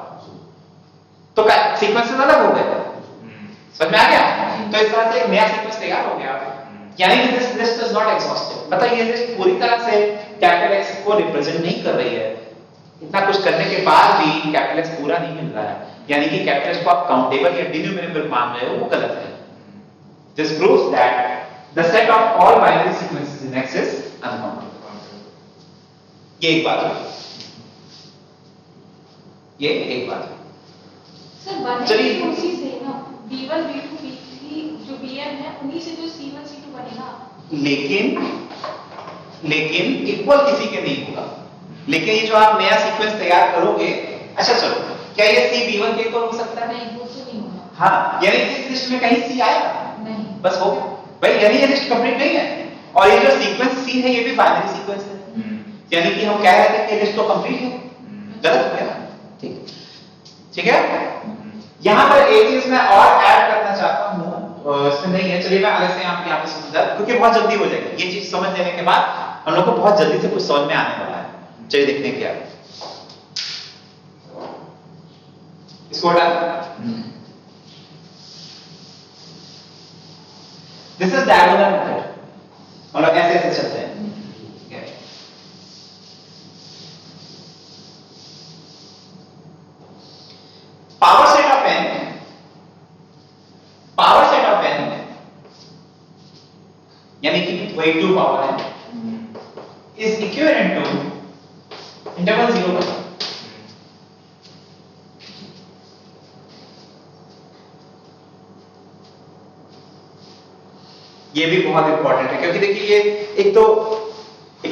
[SPEAKER 1] तो सीक्वेंसेस अलग हो गए। समझ में आ गया? तो इस तरह से एक नया सीक्वेंस तैयार हो गया। यानी कि this list is not exhaustive, मतलब ये लिस्ट पूरी तरह से कैपिटल एक्स को रिप्रेजेंट नहीं कर रही है। इतना कुछ करने के बाद भी कैपिटल एक्स पूरा नहीं मिल रहा है, यानी कि कैपिटल एक्स को आप काउंटेबल या डिनोमिनेबल मान रहे हो, वो गलत है। This proves that the set of all binary sequences in x is uncountable. ये एक बात है, ये एक बात है।
[SPEAKER 3] सर बने
[SPEAKER 1] चलिए।
[SPEAKER 3] तो उसी से ना b1 b2 b3 जो bn है उन्हीं से जो c1 c2 बनेगा।
[SPEAKER 1] लेकिन इक्वल किसी के नहीं होगा। लेकिन ये जो आप नया सीक्वेंस तैयार करोगे, अच्छा चलो, क्या ये c b1 के इक्वल हो सकता है?
[SPEAKER 3] नहीं वो तो नहीं होगा।
[SPEAKER 1] हाँ, यानी कि इस लिस्ट में कहीं c आएगा
[SPEAKER 3] नहीं।
[SPEAKER 1] बस हो गया भाई, यानी ये लिस्ट कंप्लीट नहीं है। और ये जो सीक्वेंस c है ये भी बाइनरी सीक्वेंस है, यानी कि हम कह रहे थे कि लिस्ट तो कंप्लीट है। गलत हो गया, ठीक है। यहां पर एक चीज मैं और ऐड करना चाहता हूं, इसमें नहीं है, चलिए मैं अलग से यहाँ पे समझा, क्योंकि बहुत जल्दी हो जाएगी ये चीज समझ लेने के बाद हम लोग को बहुत जल्दी से कुछ समझ में आने वाला है। चलिए देखते हैं क्या है। इसको हटा, दिस इज डायगोनल मेथड, हम लोग ऐसे ऐसे चलते हैं। ठीक है, power set of n, power set of n यानी कि वही 2 power n is equivalent to interval 0 पर। ये भी बहुत इंपॉर्टेंट है, क्योंकि देखिए ये एक तो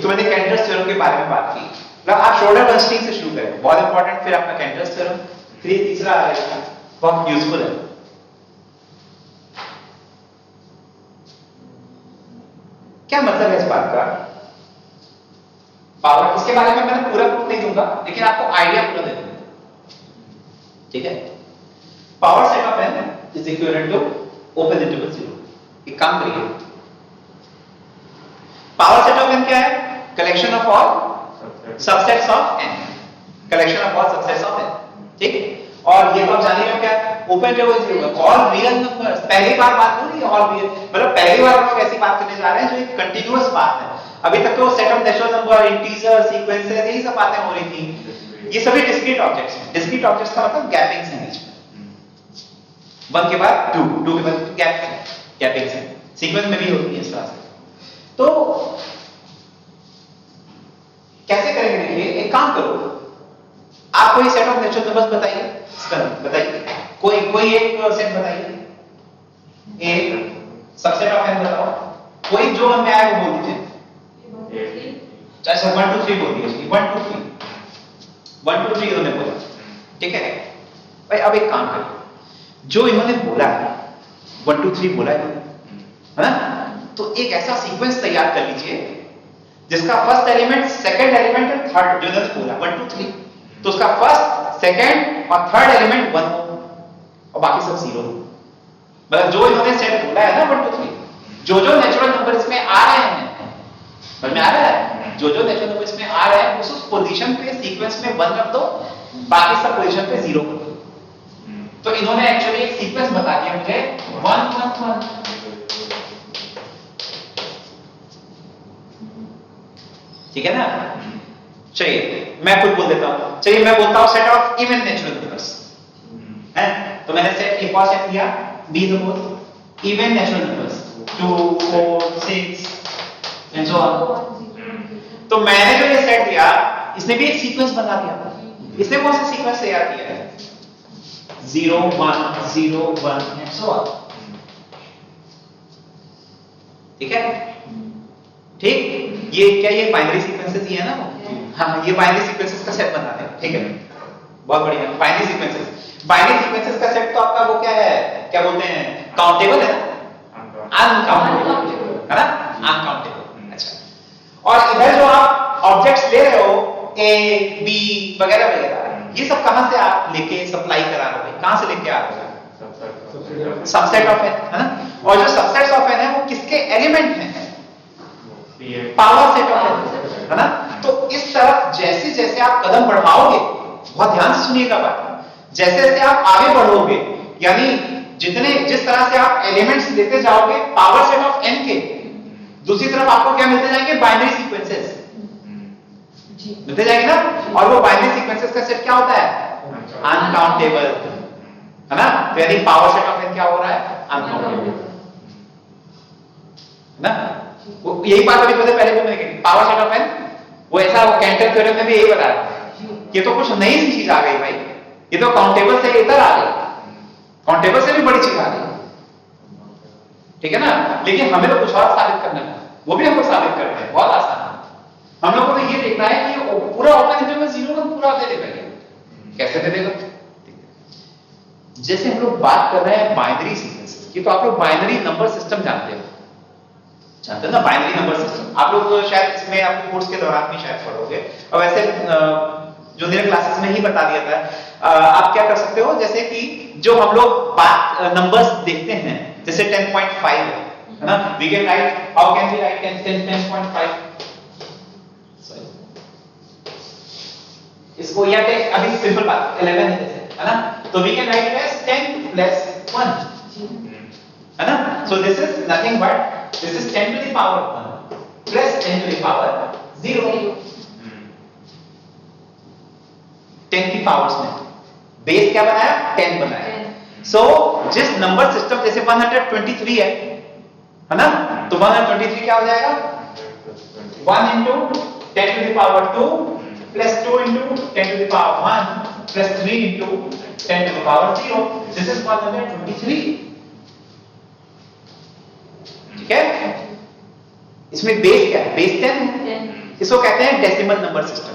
[SPEAKER 1] मैंने कैंटर्स थ्योरम के बारे में बात की, मतलब आप श्रोडिंगर-बर्नस्टीन से शुरू करें, बहुत इंपॉर्टेंट, फिर आपका कैंटर्स थ्योरम, फिर ये तीसरा आ जाएगा, बहुत यूजफुल है। क्या मतलब है इस बात का? पावर, इसके बारे में मैंने पूरा प्रूफ नहीं दूंगा, लेकिन आपको आइडिया पूरा दे दूंगा, ठीक है। Power set of n is equivalent to open interval 0। एक काम करिए, पावर सेट ऑफ n क्या है? Collection of all subsets of n, collection of all subsets of n, ठीक है। और ये तो आप जान ही हो क्या है, open interval 0 all real numbers. पहली बार बात हो रही है ऑल रियल, मतलब पहली बार हम लोग ऐसी बात करने जा रहे हैं जो एक कंटीन्यूअस बात है। अभी तक तो set of natural number, integer, sequences, यही सब बातें हो रही थी। ये सभी डिस्क्रीट ऑब्जेक्ट्स हैं। डिस्क्रीट ऑब्जेक्ट्स का मतलब गैपिंग्स हैं बीच में, 1 के बाद 2, 2 के बाद गैपिंग्स हैं, सीक्वेंस में भी होती है इस तरह से। तो कैसे करेंगे? देखिए, एक काम करो, आप कोई सेट ऑफ नेचुरल नंबर्स बताइए, बताइए कोई एक सेट बताइए, एक सबसेट ऑफ n बताओ, कोई जो मन में आए वो बोल दीजिए। अच्छा 1 2 3 बोल दीजिए, 1 2 3 1 2 3 इन्होंने बोला, ठीक है भाई। अब एक काम करो, जो इन्होंने बोला है 1 2 3 बोला है ना, तो एक ऐसा सीक्वेंस तैयार कर लीजिए जिसका फर्स्ट एलिमेंट, सेकंड एलिमेंट और थर्ड, जो इन्होंने बोला 1 2 3, तो उसका फर्स्ट, सेकंड और थर्ड एलिमेंट 1 हो और बाकी सब 0 हो। मतलब जो इन्होंने सेट बोला है ना 1 2 3, जो नेचुरल नंबर इसमें आ रहे हैं, समझ में आ रहा है, जो नेचुरल नंबर इसमें आ रहे हैं उस पोजीशन पे सीक्वेंस में 1 रख दो, बाकी सब पोजीशन पे 0 कर दो। तो इन्होंने एक्चुअली एक सीक्वेंस बता दिया मुझे 1 1 1, ठीक है ना। चलिए मैं खुद बोल देता हूं, चलिए मैं बोलता हूं set of even natural numbers है। तो मैंने सेट एक और सेट लिया, B suppose even natural numbers 2 4 6 and so on. तो मैंने जो ये सेट दिया, इसने भी एक सीक्वेंस बना दिया। इसने कौन सा सीक्वेंस तैयार किया है? 0 1 0 1 एंड सो ऑन, ठीक है, ठीक। ये क्या, ये बाइनरी सीक्वेंसेस ही है ना? हाँ, ये बाइनरी सीक्वेंसेस का सेट बनाते हैं, ठीक है, बहुत बढ़िया। बाइनरी सीक्वेंसेस का सेट तो आपका वो क्या है, क्या बोलते हैं, काउंटेबल है ना, अनकाउंटेबल है ना, अनकाउंटेबल। अच्छा, और इधर जो आप ऑब्जेक्ट्स ले रहे हो ए बी वगैरह वगैरह, ये सब कहां से आप लेके सप्लाई करा रहे हो? कहां से लेके आ रहे हो? सबसेट ऑफ n, है ना। और जो सबसेट्स ऑफ n है वो किसके एलिमेंट हैं? पावर सेट ऑफ n, है ना। तो इस तरफ जैसे जैसे आप कदम बढ़ाओगे, बहुत ध्यान से सुनिएगा बात, जैसे जैसे आप आगे बढ़ोगे, यानी जिस तरह से आप एलिमेंट्स लेते जाओगे पावर सेट ऑफ n के, दूसरी तरफ आपको क्या मिलते जाएंगे, बाइनरी सीक्वेंसेस
[SPEAKER 3] जी
[SPEAKER 1] मिलते जाएंगे ना, और वो बाइनरी सीक्वेंसेस का सेट क्या होता है, अनकाउंटेबल, है ना। तो यानी पावर सेट ऑफ n क्या हो रहा है, अनकाउंटेबल, है ना। वो यही बात अभी थोड़े पहले भी मैंने कही, पावर सेट ऑफ n वो ऐसा, वो कैंटर थ्योरम में भी यही बताया, ये तो कुछ नई सी चीज आ गई भाई, ये तो काउंटेबल से इधर आ गई, काउंटेबल से भी बड़ी चीज आ गई, ठीक है ना। लेकिन हमें तो कुछ और साबित करना है, वो भी हम लोग साबित करते हैं, बहुत आसान है। हम लोग को तो ये देखना है कि पूरा ओपन इंटरवल 0 1 पूरा दे देगा, कैसे दे देगा। जैसे हम लोग बात कर रहे हैं बाइनरी सीक्वेंसेस की, तो आप लोग बाइनरी नंबर सिस्टम जानते हो ना, बाइनरी नंबर सिस्टम आप लोग तो शायद इसमें आपको कोर्स के दौरान भी शायद पढ़ोगे, और वैसे जूनियर क्लासेस में ही बता दिया था। आप क्या कर सकते हो, जैसे कि जो हम लोग बात नंबर्स देखते हैं, जैसे 10.5 है ना, we can write, how can we write 10.5, इसको या अभी सिंपल बात 11 है जैसे, है ना, तो we can write as 10 plus 1, है ना। So this is nothing but this is 10 to the power 1 plus 10 to the power 0, 10 की पावर्स में बेस क्या बनाया, 10 बनाया। सो जिस नंबर सिस्टम, जैसे 123 है ना, तो 123 क्या हो जाएगा, 1 into 10 to the power 2 plus 2 into 10 to the power 1 plus 3 into 10 to the power 0. This is 123. ठीक है, इसमें बेस क्या है, बेस 10 है। इसको कहते हैं डेसिमल नंबर सिस्टम,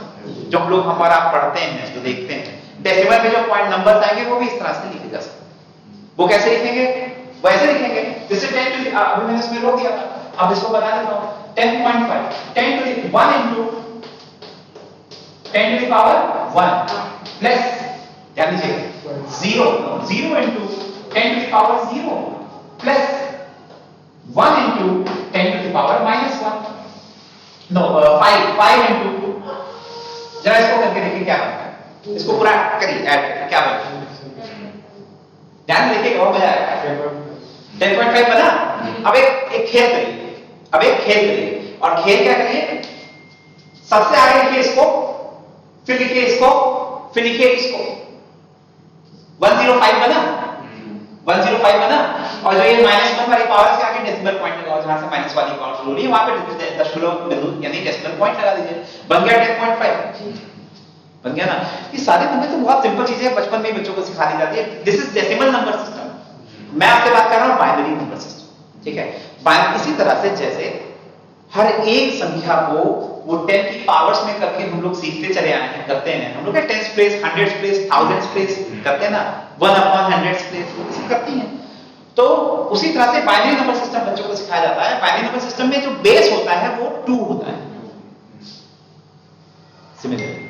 [SPEAKER 1] जो हम लोग हमारा पढ़ते हैं, जो देखते हैं, डेसिमल में जो पॉइंट नंबर्स आएंगे वो भी इस तरह से लिखे जा सकते हैं। वो कैसे लिखेंगे, वैसे लिखेंगे जैसे 10 to the, अभी मैंने इसमें रोक दिया था, अब इसको बता देता हूं, 10.5 10 to the 1 into 10 to the power 1 plus, ध्यान दीजिए, 0 into 10 to the power 0 plus 1 into 10 to the power minus 1, no 5 into, जरा इसको करके देखिए क्या बनता है, इसको पूरा करिए ऐड, क्या बनता है, ध्यान देखिए, और मजा आएगा। 10.5 बना। अब एक खेल करिए, अब एक खेल करिए, और खेल क्या करिए, सबसे आगे लिखिए इसको, फिर लिखिए इसको, फिर लिखिए इसको, 105 बना, 105 बना, और जो ये -1 वाली पावर से आगे डेसिमल पॉइंट लगाओ, जहां से माइनस वाली पावर शुरू हो रही है वहां पे दशमलव बिंदु यानी डेसिमल पॉइंट लगा दीजिए, बन गया 10.5, बन गया ना। ये सारी नंबर तो बहुत सिंपल चीजें हैं, बचपन में ही बच्चों को सिखा दी जाती है। This is decimal number system, मैं आपसे बात कर रहा हूं बाइनरी नंबर सिस्टम, ठीक है। इसी तरह से जैसे हर एक संख्या को वो 10 की पावर्स में करके हम लोग सीखते चले आए हैं, करते हैं हम लोग, 10s place, 100s place, 1000s place करते हैं ना, 1/100s प्लेस करती हैं। तो उसी तरह से बाइनरी नंबर सिस्टम बच्चों को सिखाया जाता है। बाइनरी नंबर सिस्टम में जो बेस होता है वो 2 होता है, सिमिलरली,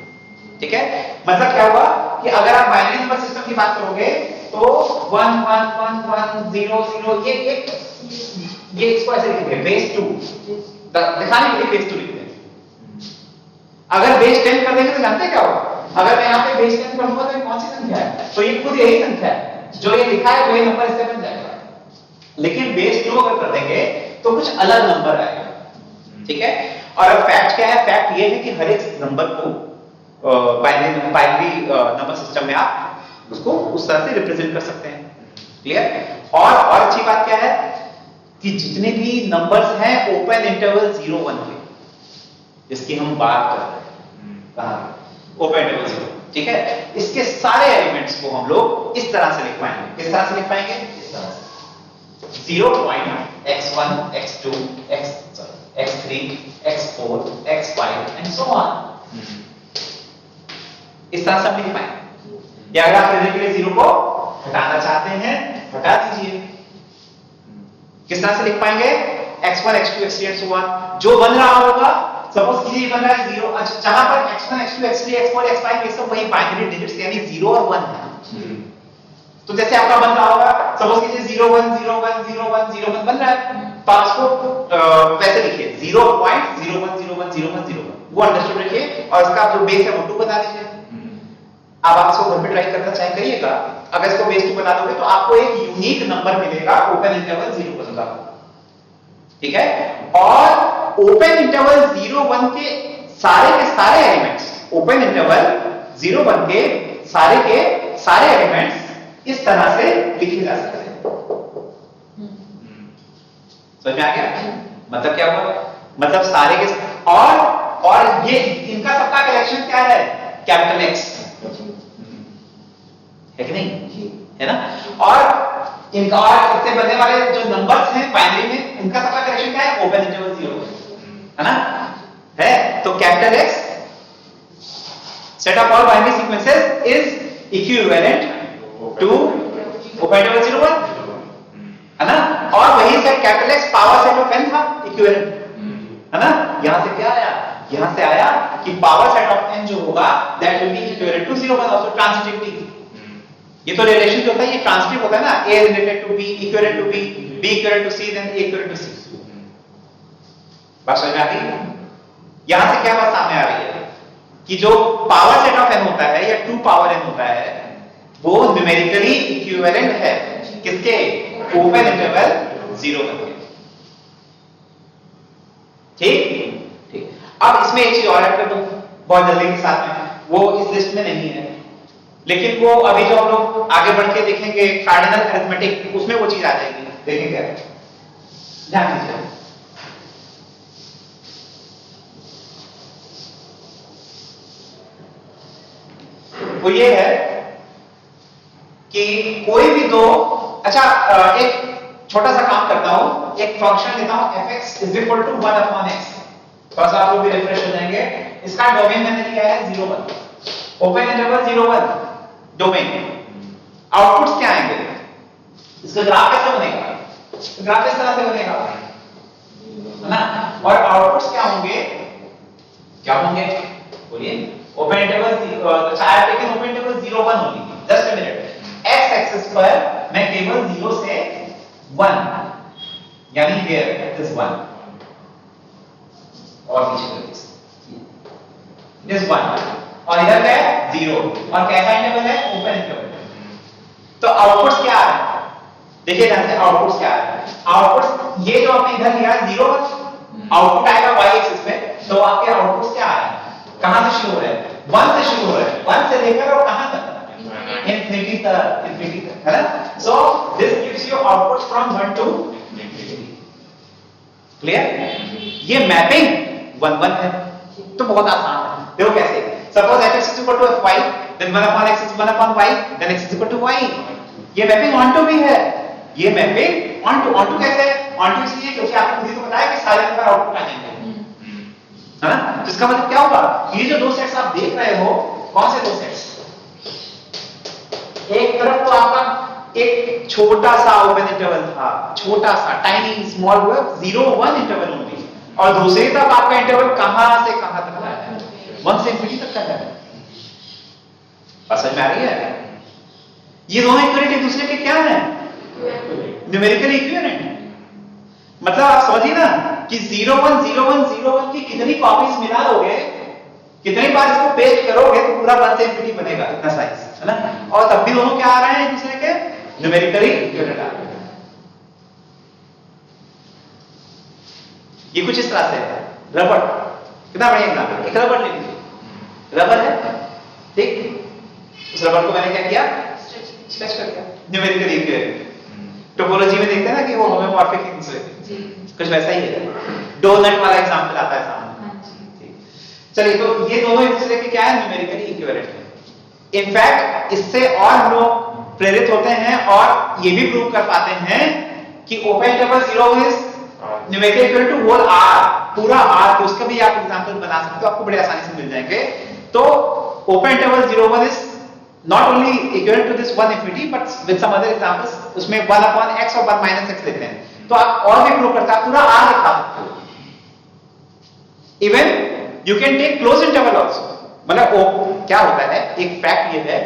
[SPEAKER 1] ठीक है। मतलब क्या हुआ कि अगर आप बाइनरी नंबर सिस्टम की बात करोगे तो 1 1 1 1 0 0, ये इसको ऐसे लिखेंगे, बेस 2, दिखाने के लिए बेस 2 लिखते हैं। अगर बेस 10 कर देंगे तो जानते हैं क्या होगा, अगर मैं यहाँ पे बेस 10 कर दूंगा तो ये कौन सी संख्या है, तो ये खुद यही संख्या है, जो ये लिखा है वही नंबर इससे बन जाएगा। लेकिन बेस 2 अगर कर देंगे तो कुछ अलग नंबर आएगा, ठीक है। और अब फैक्ट क्या है, फैक्ट ये है कि हर एक नंबर को बाइनरी नंबर सिस्टम में आप उसको उस तरह से रिप्रेजेंट कर सकते हैं, क्लियर। और अच्छी बात क्या है कि जितने भी नंबर्स हैं ओपन इंटरवल 0 1 के, जिसकी हम बात कर रहे हैं, ओपन इंटरवल 0, ठीक है, इसके सारे एलिमेंट्स को हम लोग इस तरह से लिख पाएंगे। किस तरह से लिख पाएंगे, इस तरह से 0.x1 x2 x3 x4 x5 and so on, इस तरह से हम लिख पाएंगे। या अगर आप रिजल्ट के लिए 0 को हटाना चाहते हैं, हटा दीजिए। किस तरह से लिख पाएंगे, x1 x2 x3 and so on, जो बन रहा होगा, सपोज कीजिए बन रहा है 0, अच्छा जहां पर x1 x2 x3 x4 x5 ये सब वही बाइनरी डिजिट्स यानी 0 और 1 है। तो जैसे आपका बन रहा होगा, सपोज कीजिए 0 1 0 1 0 1 0 1 बन रहा है, तो आप इसको वैसे लिखिए 0.010101, वो अंडरस्टूड रखिए, और इसका जो बेस है वो 2 बता दीजिए। अब आप इसको घर पे ट्राई करना चाहे करिएगा, अगर इसको बेस 2 बना दोगे तो आपको एक यूनिक नंबर मिलेगा ओपन इंटरवल 0 1 का, ठीक है, और ओपन इंटरवल 0-1 के सारे एलिमेंट्स, ओपन इंटरवल 0-1 के सारे एलिमेंट्स इस तरह से लिखे जा सकते हैं। समझ में आ गया? मतलब क्या हुआ? मतलब सारे के और ये इनका सबका कलेक्शन क्या है? कैपिटल एक्स है कि नहीं? है ना? और इनका और इससे बनने वाले जो नंबर्स हैं बाइनरी में, उनका सबका कलेक्शन क्या है? ओपन इंटरवल 0, है ना? है तो capital x set of all binary sequences is equivalent to open interval 0-1, है ना? और वही set capital x power set of n था, इक्विवेलेंट, है ना? यहां से क्या आया? यहां से आया कि पावर सेट ऑफ n जो होगा that will be equivalent to 0-1, also transitively. ये तो रिलेशन जो होता है ये ट्रांजिटिव होता है ना, a related to b, equivalent to b, b equivalent to c, then a equivalent to c। बात समझ में आ गई? यहां से क्या बात सामने आ रही है कि जो पावर सेट ऑफ n होता है या 2 पावर n होता है वो न्यूमेरिकली इक्विवेलेंट है किसके? ओपन इंटरवल 0-1 के। ठीक। अब इसमें एक चीज और ऐड कर दूं बहुत जल्दी के साथ में, वो इस लिस्ट में नहीं है लेकिन वो अभी जो हम लोग आगे बढ़ के देखेंगे कार्डिनल अरिथमेटिक, उसमें वो चीज आ जाएगी, देखेंगे। ध्यान दीजिए, वो ये है कि कोई भी दो, अच्छा एक छोटा सा काम करता हूं, एक फंक्शन लेता हूं fx is equal to 1/x, थोड़ा सा आप लोग भी रिफ्रेश हो जाएंगे। इसका डोमेन मैंने लिया है 0-1, ओपन इंटरवल 0-1 डोमेन। आउटपुट्स क्या आएंगे? इसका ग्राफ कैसे बनेगा? ग्राफ इस तरह से बनेगा, है ना? और आउटपुट्स क्या होंगे? बोलिए। ओपन इंटरवल, अच्छा I have taken open interval 0-1 only, just a minute. x axis पर मैं केवल 0 से 1 यानी हियर दिस 1 और नीचे कर दिस 1 और इधर क्या है? 0। और कैसा इंटरवल है? Open interval. तो आउटपुट्स क्या आ रहा है? देखिए ध्यान से, आउटपुट्स क्या आ रहा है? आउटपुट्स ये जो आपने इधर लिया 0-1 आउटपुट आएगा y एक्सिस पे, तो आपके आउटपुट्स क्या आ रहे हैं? कहां से शुरू हो रहे हैं? 1 से शुरू हो रहे हैं, 1 से लेकर और कहां तक? इंफिनिटी तक, है ना? So this gives you output from 1 to infinity. Clear? ये मैपिंग 1-1 है, तो बहुत आसान है। देखो कैसे, suppose f(x = fy, then 1/x is 1/y, then x = y। ये मैपिंग ऑन टू भी है, ये मैपिंग ऑन टू कैसे है? ऑन टू इसलिए क्योंकि आपको खुद ही तो बताया कि सारे नंबर आउटपुट आ जाएंगे, है ना? तो इसका मतलब क्या होगा? ये जो दो सेट्स आप देख रहे हो, कौन से दो सेट्स? एक तरफ तो आपका एक छोटा सा ओपन इंटरवल था, छोटा सा टाइनी स्मॉल हुआ 0-1 इंटरवल ओनली, और दूसरी तरफ आपका इंटरवल कहां से कहां तक है? 1 से इंफिनिटी तक का है। समझ में आ रही है? ये दोनों इक्विवेलेंट एक दूसरे के क्या हैं? न्यूमेरिकली इक्विवेलेंट है। मतलब आप समझिए ना कि 0-1 0-1 0-1 की कितनी कॉपीज मिला दोगे, कितनी बार इसको पेस्ट करोगे तो पूरा 1 से इंफिनिटी बनेगा, इतना साइज, है ना? और तब भी दोनों क्या आ रहे हैं एक दूसरे के? न्यूमेरिकली इक्विवेलेंट आ रहे हैं। ये कुछ इस तरह से है। रबड़, कितना बढ़िया एग्जांपल। एक रबड़ ले लीजिए, रबड़ है, ठीक? उस रबड़ को मैंने क्या किया? स्ट्रेच कर दिया, न्यूमेरिकली इक्विवेलेंट। टोपोलॉजी में देखते हैं ना कि वो होमोमॉर्फिक रिंग्स है, कुछ वैसा ही है। डोनट वाला एग्जांपल आता है सामने। चलिए, तो ये दोनों एक दूसरे के क्या है? न्यूमेरिकली इक्विवेलेंट है। इनफैक्ट इससे और हम लोग प्रेरित होते हैं और ये भी प्रूव कर पाते हैं कि open interval 0 is numerically equivalent to whole R, पूरा R। तो उसका भी आप एग्जांपल बना सकते हो, आपको बड़े आसानी से मिल जाएंगे। तो open interval 0-1 is not only equivalent to this 1 infinity but with some other examples, उसमें 1/x और 1-x लेते हैं, तो आप और भी प्रूव करते हैं, पूरा R लिखा सकते हो। Even you can take close interval also, मतलब क्या होता है, एक फैक्ट ये है,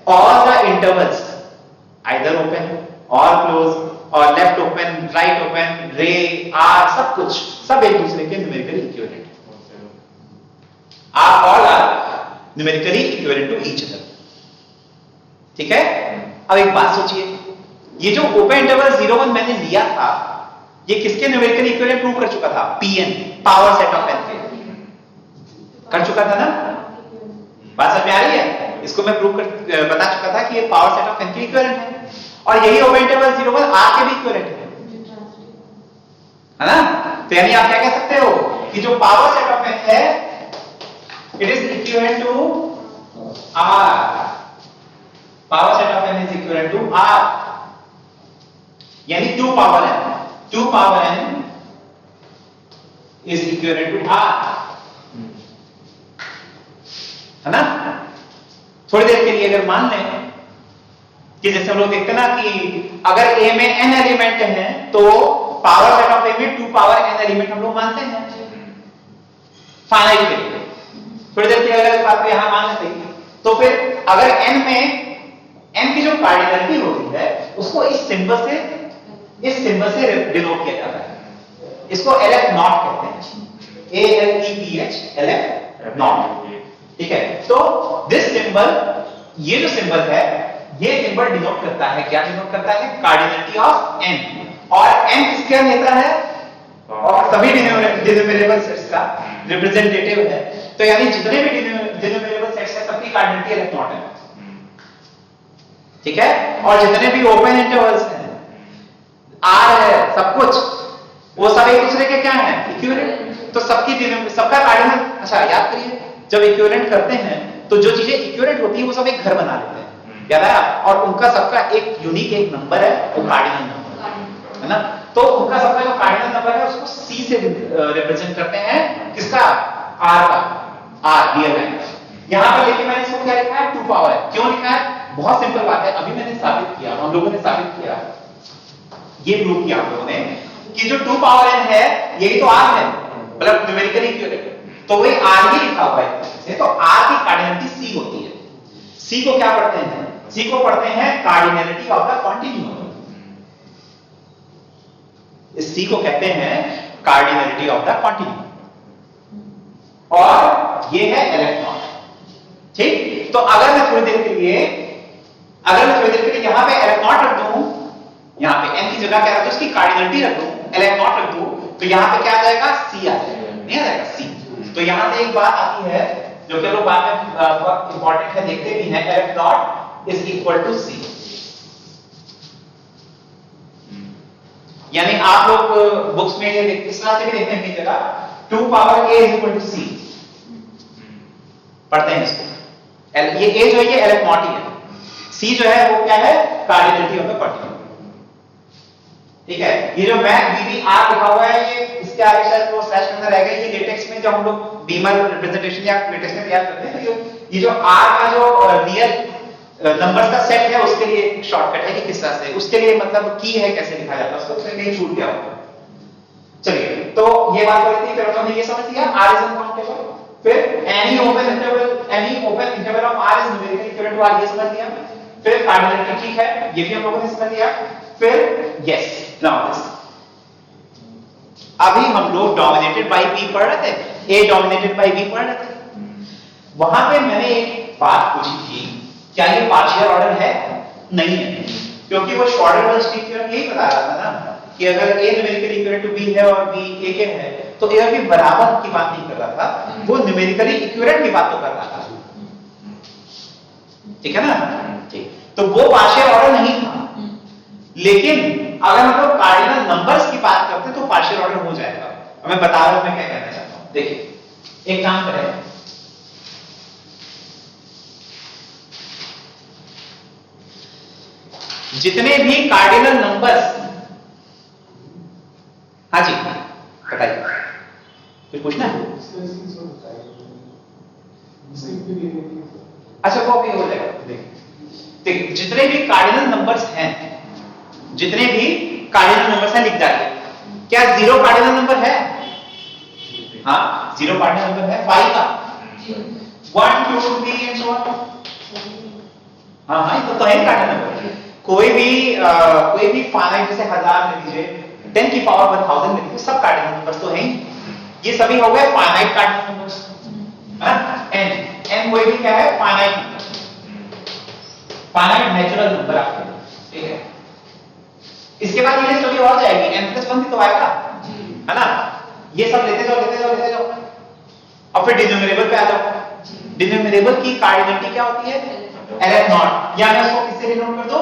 [SPEAKER 1] all the intervals either open or close or left open, right open, ray, R, सब कुछ, सब एक दूसरे के numerically equivalent are, all are numerically equivalent to each other। ठीक है? अब एक बात सोचिए, ये जो ओपन इंटरवल 0-1 मैंने लिया था, ये किसके न्यूमेरिकल इक्विवेलेंट प्रूव कर चुका था? Pn, power set of n के कर चुका था ना? बात समझ में आ रही है? इसको मैं प्रूव कर बता चुका था कि ये पावर सेट ऑफ n के इक्विवेलेंट है और यही ओपन इंटरवल 0 1 r के भी इक्विवेलेंट है ना? तो यानी आप क्या कह सकते हो कि जो पावर सेट ऑफ n है it is equivalent to r, power set of n is equivalent to r, यानी 2 power n is equivalent to r, है ना? थोड़ी देर के लिए अगर मान लें कि जैसे हम लोग देखते हैं ना कि अगर a में n एलिमेंट हैं तो पावर सेट ऑफ a में 2 पावर n एलिमेंट हम लोग मानते हैं फाइनाइट के लिए। थोड़ी देर के लिए अगर इस बात को यहां मान लेते हैं तो फिर अगर n में n की जो कार्डिनलिटी होती है उसको इस सिंबल से डिनोट किया जाता है, इसको LF नॉट कहते हैं, ALEPH LF नॉट, ठीक है? तो दिस सिंबल, ये जो सिंबल है ये सिंबल डिनोट करता है, क्या डिनोट करता है? कार्डिनलिटी ऑफ n, और n किसका नेता है? और सभी डिनोमिनेबल सेट्स का रिप्रेजेंटेटिव है, तो यानी जितने भी डिनोमिनेबल सेट्स हैं सबकी कार्डिनलिटी LF नॉट है, ठीक है? और जितने भी ओपन इंटरवल्स हैं R है, सब कुछ वो सब एक दूसरे के क्या है? इक्विवेलेंट। तो सबका कार्डिनल, अच्छा याद करिए जब इक्विवेलेंट करते हैं तो जो चीजें इक्विवेलेंट होती है वो सब एक घर बना लेते हैं, याद आया? और उनका सबका एक यूनिक एक नंबर है, वो कार्डिनल नंबर है ना? तो उनका सबका जो कार्डिनल नंबर है उसको C से रिप्रेजेंट करते हैं, किसका? R का, R रियल नंबर। यहां पर लेकिन मैंने इसको क्या लिखा है? 2 पावर है। क्यों लिखा है? बहुत सिंपल बात है, अभी मैंने साबित किया, हम लोगों ने साबित किया, ये प्रूव किया हम लोगों ने कि जो 2 पावर n है यही तो r है, मतलब न्यूमेरिकली इक्विवेलेंट, तो वही r ही लिखा हुआ है इसे, तो r की कार्डिनलिटी c होती है। c को क्या पढ़ते हैं? c को पढ़ते हैं कार्डिनलिटी ऑफ द कॉन्टिन्यूम, इस c को कहते हैं कार्डिनलिटी ऑफ द कॉन्टिन्यूम, और ये है LF नॉट, ठीक? तो अगर मैं थोड़ी देर के लिए यहां पे LF नॉट रख दूं, यहां पे n की जगह क्या रख दूं? उसकी कार्डिनलिटी रख दूं, LF नॉट रख दूं, तो यहां पे क्या आ जाएगा? C आ जाएगा, नहीं आ जाएगा C। तो यहां से एक बात आती है जो कि लोग बाद में बहुत इंपॉर्टेंट है, देखते भी हैं, LF not is equal to C, यानी आप लोग बुक्स में ये इस तरह से भी देखते हैं कई जगह 2 power a is equal to C पढ़ते हैं इसको, ये a जो है ये LF नॉट ही है, C जो है वो क्या है? कार्डिनलिटी ऑफ द कॉन्टिन्यूम, ठीक है? ये जो मैथ BBR लिखा हुआ है ये इसके आगे शायद वो स्लैश के अंदर रहेगा, ये लेटेक्स में जब हम लोग बीमर रिप्रेजेंटेशन या लेटेक्स में तैयार करते हैं तो ये जो R का जो रियल नंबर्स का सेट है उसके लिए एक शॉर्टकट है कि किस तरह से, उसके लिए मतलब की है कैसे लिखा जाता है उसको, तो कहीं छूट गया होगा। चलिए तो ये बात हो रही थी, फिर हमने ये समझ लिया R इज अनकाउंटेबल, फिर any open interval of R is numerically equivalent to R, ये समझ लिया, फिर कार्डिनलिटी ठीक है, ये भी हम लोगों ने समझ लिया, फिर यस नाउ दिस, अभी हम लोग डोमिनेटेड बाय B पढ़ रहे थे, A डोमिनेटेड बाय B पढ़ रहे थे, वहां पे मैंने एक बात पूछी थी, क्या ये पार्शियल ऑर्डर है? नहीं है, क्योंकि वो श्रोडिंगर स्ट्रिंग थ्योरम यही बता रहा था ना कि अगर A numerically equivalent to B है और B A के है तो A और B बराबर की बात नहीं कर रहा था, वो न्यूमेरिकली इक्विवेलेंट की बात तो कर रहा था, ठीक है ना? ठीक, तो वो पार्शियल ऑर्डर नहीं था, लेकिन अगर हम लोग कार्डिनल नंबर्स की बात करते हैं तो पार्शियल ऑर्डर हो जाएगा। मैं बता रहा हूं मैं क्या कहना चाहता हूं, देखिए एक काम करें, जितने भी कार्डिनल नंबर्स, हाँ जी बताइए, कुछ पूछना है? अच्छा वो भी हो जाएगा, देखिए जितने भी कार्डिनल नंबर्स हैं, जितने भी कार्डिनल नंबर्स हैं लिख डालिए, क्या 0 कार्डिनल नंबर है? हाँ 0 कार्डिनल नंबर है, पाई का 1 2 3 एंड सो ऑन, हाँ हाँ तो है कार्डिनल नंबर, कोई भी फाइनाइट जैसे 1000 ले लीजिए, 10 की पावर 1000 ले लीजिए, सब कार्डिनल नंबर्स तो हैं, ये सभी हो गए फाइनाइट कार्डिनल नंबर्स, n कोई भी क्या है? Finite number, finite natural number आपके, ठीक है? इसके बाद ये लिस्ट अभी और जाएगी, n+1 भी तो आएगा, है ना? ये सब लेते जाओ लेते जाओ लेते जाओ, और फिर डिनोमिनेबल पे आ जाओ। डिनोमिनेबल की कार्डिनलिटी क्या होती है? LF नॉट, या मैं उसको किससे डिनोट कर दो?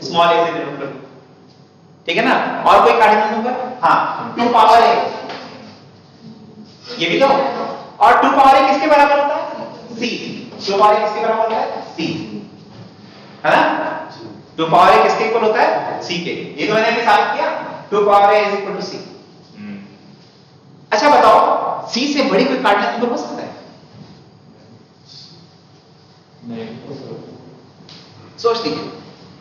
[SPEAKER 1] स्मॉल a से डिनोट कर दो, ठीक है ना? और कोई कार्डिनल नंबर? हाँ, 2 पावर a, ये भी लो। और 2 पावर a किसके बराबर होता है? c। 2 पावर a किसके बराबर होता है? c, है ना? 2 पावर a किसके इक्वल होता है? c के। ये तो मैंने अभी साबित किया, 2 power a is equal to c। अच्छा बताओ, c से बड़ी कोई कार्डिनल नंबर हो सकता है?
[SPEAKER 2] नहीं।
[SPEAKER 1] सोच लीजिए,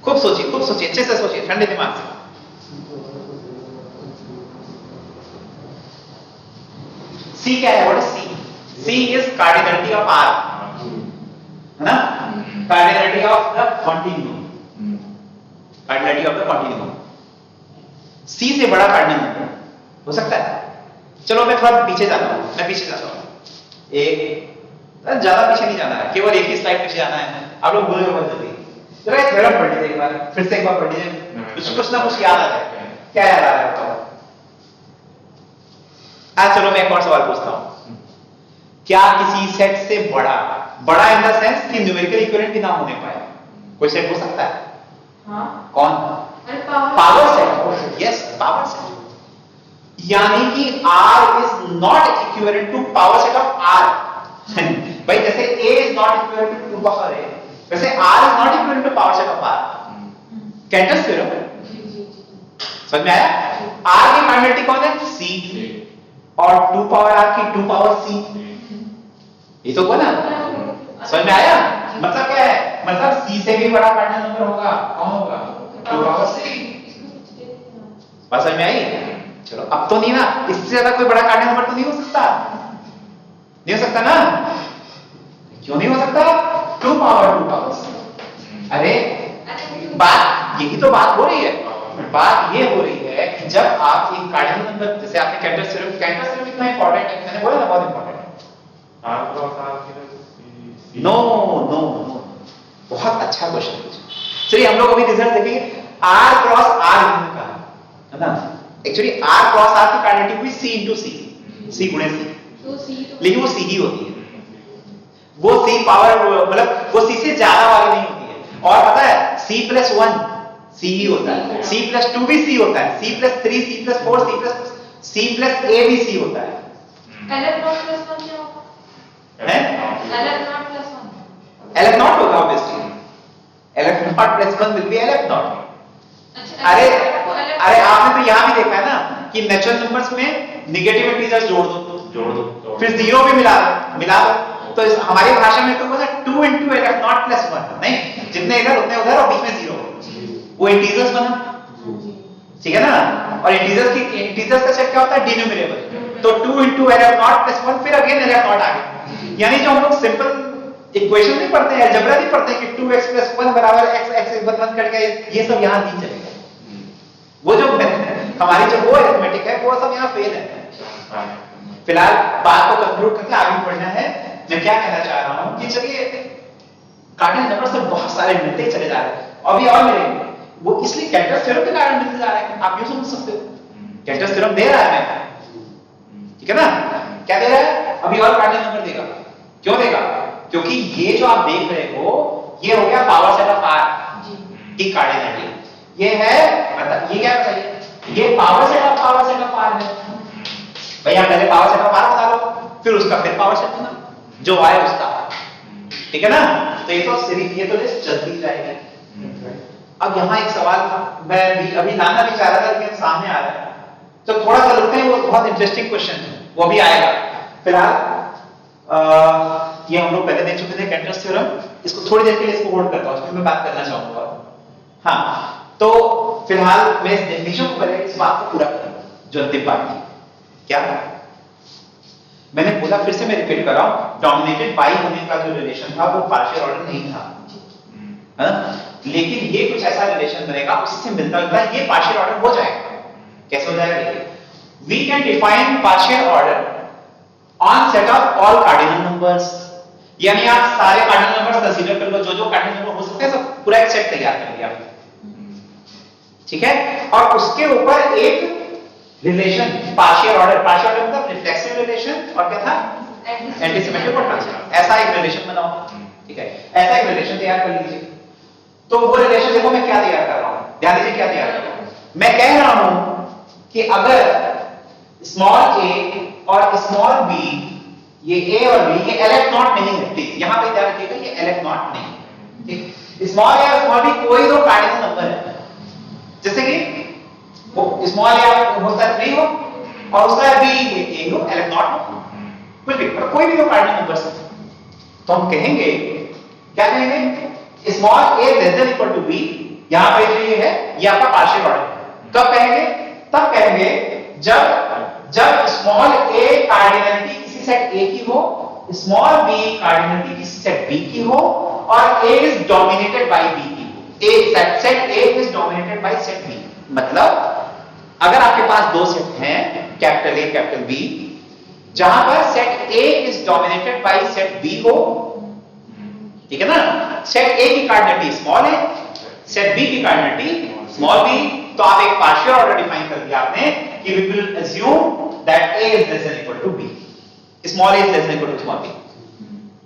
[SPEAKER 1] खूब सोचिए, अच्छे से सोचिए, ठंडे दिमाग से। c क्या है? What is c? c is cardinality of r, है ना? Cardinality of the continuum, cardinality of the continuum. c से बड़ा कार्डिनल नंबर हो सकता है? चलो मैं थोड़ा पीछे जाता हूं, एक ज्यादा पीछे नहीं जाना है, केवल एक ही स्लाइड पीछे जाना है। आप लोग बोलोगे बहुत जल्दी, जरा एक थ्योरम पढ़ लीजिए, एक बार फिर से एक बार पढ़ लीजिए, कुछ ना कुछ याद आ जाए। क्या याद आ रहा है बताओ? चलो मैं एक और सवाल पूछता हूं, क्या किसी सेट से बड़ा इन द सेंस कि न्यूमेरिकल इक्विवेलेंट भी ना होने पाए, कोई सेट हो सकता है?
[SPEAKER 3] हाँ।
[SPEAKER 1] कौन? Power set. Yes, power set. यानी कि R is not equivalent to power set of R। भाई जैसे A is not equivalent to 2 power A, वैसे R is not equivalent to power set of R। Cantor's theorem, समझ में आया? R की cardinality कौन है? C, और 2 पावर R की 2 पावर C, ये तो बोला ना? समझ में आया? मतलब क्या है? मतलब C से भी बड़ा कार्डिनल नंबर होगा, कौन होगा? 2 पावर C। बात समझ में आई? चलो अब तो नहीं ना, इससे ज्यादा कोई बड़ा कार्डिनल नंबर तो नहीं हो सकता, नहीं हो सकता ना? क्यों नहीं हो सकता? 2 पावर C। अरे बात यही तो बात हो रही है, बात ये हो रही है कि जब आप एक कार्डिनल नंबर, जैसे आपने कैंटस थ्योरम इतना इंपॉर्टेंट है, मैंने बोला ना बहुत इंपॉर्टेंट है। नो, बहुत अच्छा क्वेश्चन पूछा। चलिए हम लोग अभी रिजल्ट देखेंगे। R क्रॉस R का, है ना? एक्चुअली R क्रॉस R की कार्डिनलिटी हुई C इंटू C, C गुणे C, लेकिन वो C ही होती है, वो C पावर, मतलब वो C से ज्यादा वाली नहीं होती है। और पता है C+1 C ही होता है, C+2 भी C होता है, C+3 C+4 C+A भी C होता है। LF नॉट होगा obviously, LF not +1 will be LF not. अरे आपने तो यहां भी देखा है ना कि नेचुरल नंबर्स में नेगेटिव इंटीजर्स जोड़ दो, फिर जीरो भी मिला दो, तो हमारी भाषा में तो बोला 2 into LF नॉट +1, नहीं, जितने इधर उतने उधर और बीच में जीरो, वो इंटीजर्स बना, ठीक है ना? और इंटीजर्स का सेट क्या होता है? डिनोमिनेबल। तो 2 into LF नॉट +1, फिर अगेन LF नॉट आ गया। यानी जो हम लोग सिंपल इक्वेशन नहीं पढ़ते हैं, अलजेब्रा नहीं पढ़ते कि 2x + 1 बराबर x 1 कट गया, ये सब यहां नहीं चलेगा। वो जो हमारी जो वो अरिथमेटिक है, वो सब यहां फेल है। फिलहाल बात को कंक्लूड करके आगे बढ़ना है। मैं क्या कहना चाह रहा हूं कि चलिए कार्डिनल नंबर से बहुत सारे मिलते चले जा रहे हैं, अभी और मिलेंगे, वो इसलिए कैंटस थ्योरम के कारण मिलते जा रहे हैं। आप यूं समझ सकते हो, कैंटस थ्योरम दे रहा है, ठीक है ना? क्या दे रहा है? अभी और कार्डिनल नंबर देगा। क्यों देगा? क्योंकि ये जो आप देख रहे हो, ये हो गया पावर सेट ऑफ R की कार्डिनलिटी। ये है, मतलब ये क्या है? ये पावर सेट ऑफ R है। भाई आप पहले पावर सेट ऑफ R बता लो, फिर उसका फिर पावर सेट बना जो आए उसका, ठीक है ना? तो ये तो लिस्ट चलती जाएगी। अब यहाँ एक सवाल मैं भी अभी लाना भी चाह रहा था, लेकिन सामने आ रहा है, तो थोड़ा सा रुकते हैं, वो बहुत इंटरेस्टिंग क्वेश्चन है, वो भी आएगा। फिलहाल ये हम लोग पहले देख चुके थे कैंटस थ्योरम, इसको थोड़ी देर के लिए इसको होल्ड करता हूं, इसमें मैं बात करना चाहूंगा। हाँ, तो फिलहाल मैं इस डेफिनेशन को पहले इस बात को पूरा करूंगा, जो अंतिम बात थी। क्या मैंने बोला, फिर से मैं रिपीट कर रहा हूं, डोमिनेटेड बाई होने का जो रिलेशन था वो पार्शियल ऑर्डर नहीं था, है ना? लेकिन ये कुछ ऐसा रिलेशन बनेगा उससे मिलता जुलता, ये पार्शियल ऑर्डर हो जाएगा। कैसे हो जाएगा? देखिए, we can define partial order on set of all cardinal numbers. यानी आप सारे कार्डिनल नंबर्स कंसीडर कर लो, जो कार्डिनल नंबर हो सकते हैं, सब पूरा एक सेट तैयार कर लिया। ठीक है, और उसके ऊपर एक रिलेशन पार्शियल ऑर्डर मतलब रिफ्लेक्सिव रिलेशन, और क्या था एंटीसिमेट्रिक और ट्रांसिटिव, ऐसा एक रिलेशन बनाओ। ठीक है, ऐसा एक रिलेशन तैयार कर लीजिए। तो वो रिलेशन देखो मैं क्या तैयार कर रहा हूं, ध्यान दीजिए क्या तैयार कर रहा हूं। मैं कह रहा हूं कि अगर स्मॉल ए और स्मॉल बी, ये ए और बी ये एलेफ नॉट नहीं है, प्लीज यहां पे ध्यान रखिएगा ये एलेफ नॉट नहीं है। ठीक, स्मॉल ए और स्मॉल बी कोई दो कार्डिनल नंबर है, जैसे कि वो स्मॉल ए होता है 3 हो और उसका बी ए हो, एलेफ नॉट हो, कुछ भी मतलब कोई भी दो कार्डिनल नंबर्स है, तो हम कहेंगे क्या कहेंगे, small a less than equal to b. यहां पे जो ये है ये आपका पार्शियल ऑर्डर। कब कहेंगे, तब कहेंगे जब स्मॉल ए कार्डिनलिटी किसी सेट ए की हो, स्मॉल बी कार्डिनलिटी किसी सेट बी की हो, और A is dominated by B की हो। A set A is dominated by set B. मतलब अगर आपके पास दो सेट हैं कैपिटल ए कैपिटल बी, जहां पर set A is dominated by set B हो, ठीक है ना, सेट ए की कार्डिनलिटी स्मॉल है, सेट बी की कार्डिनलिटी स्मॉल बी, तो आप एक पार्शियल ऑर्डर डिफाइन कर दिया आपने कि we will assume that A is less than equal to B, small a is less than equal to small b.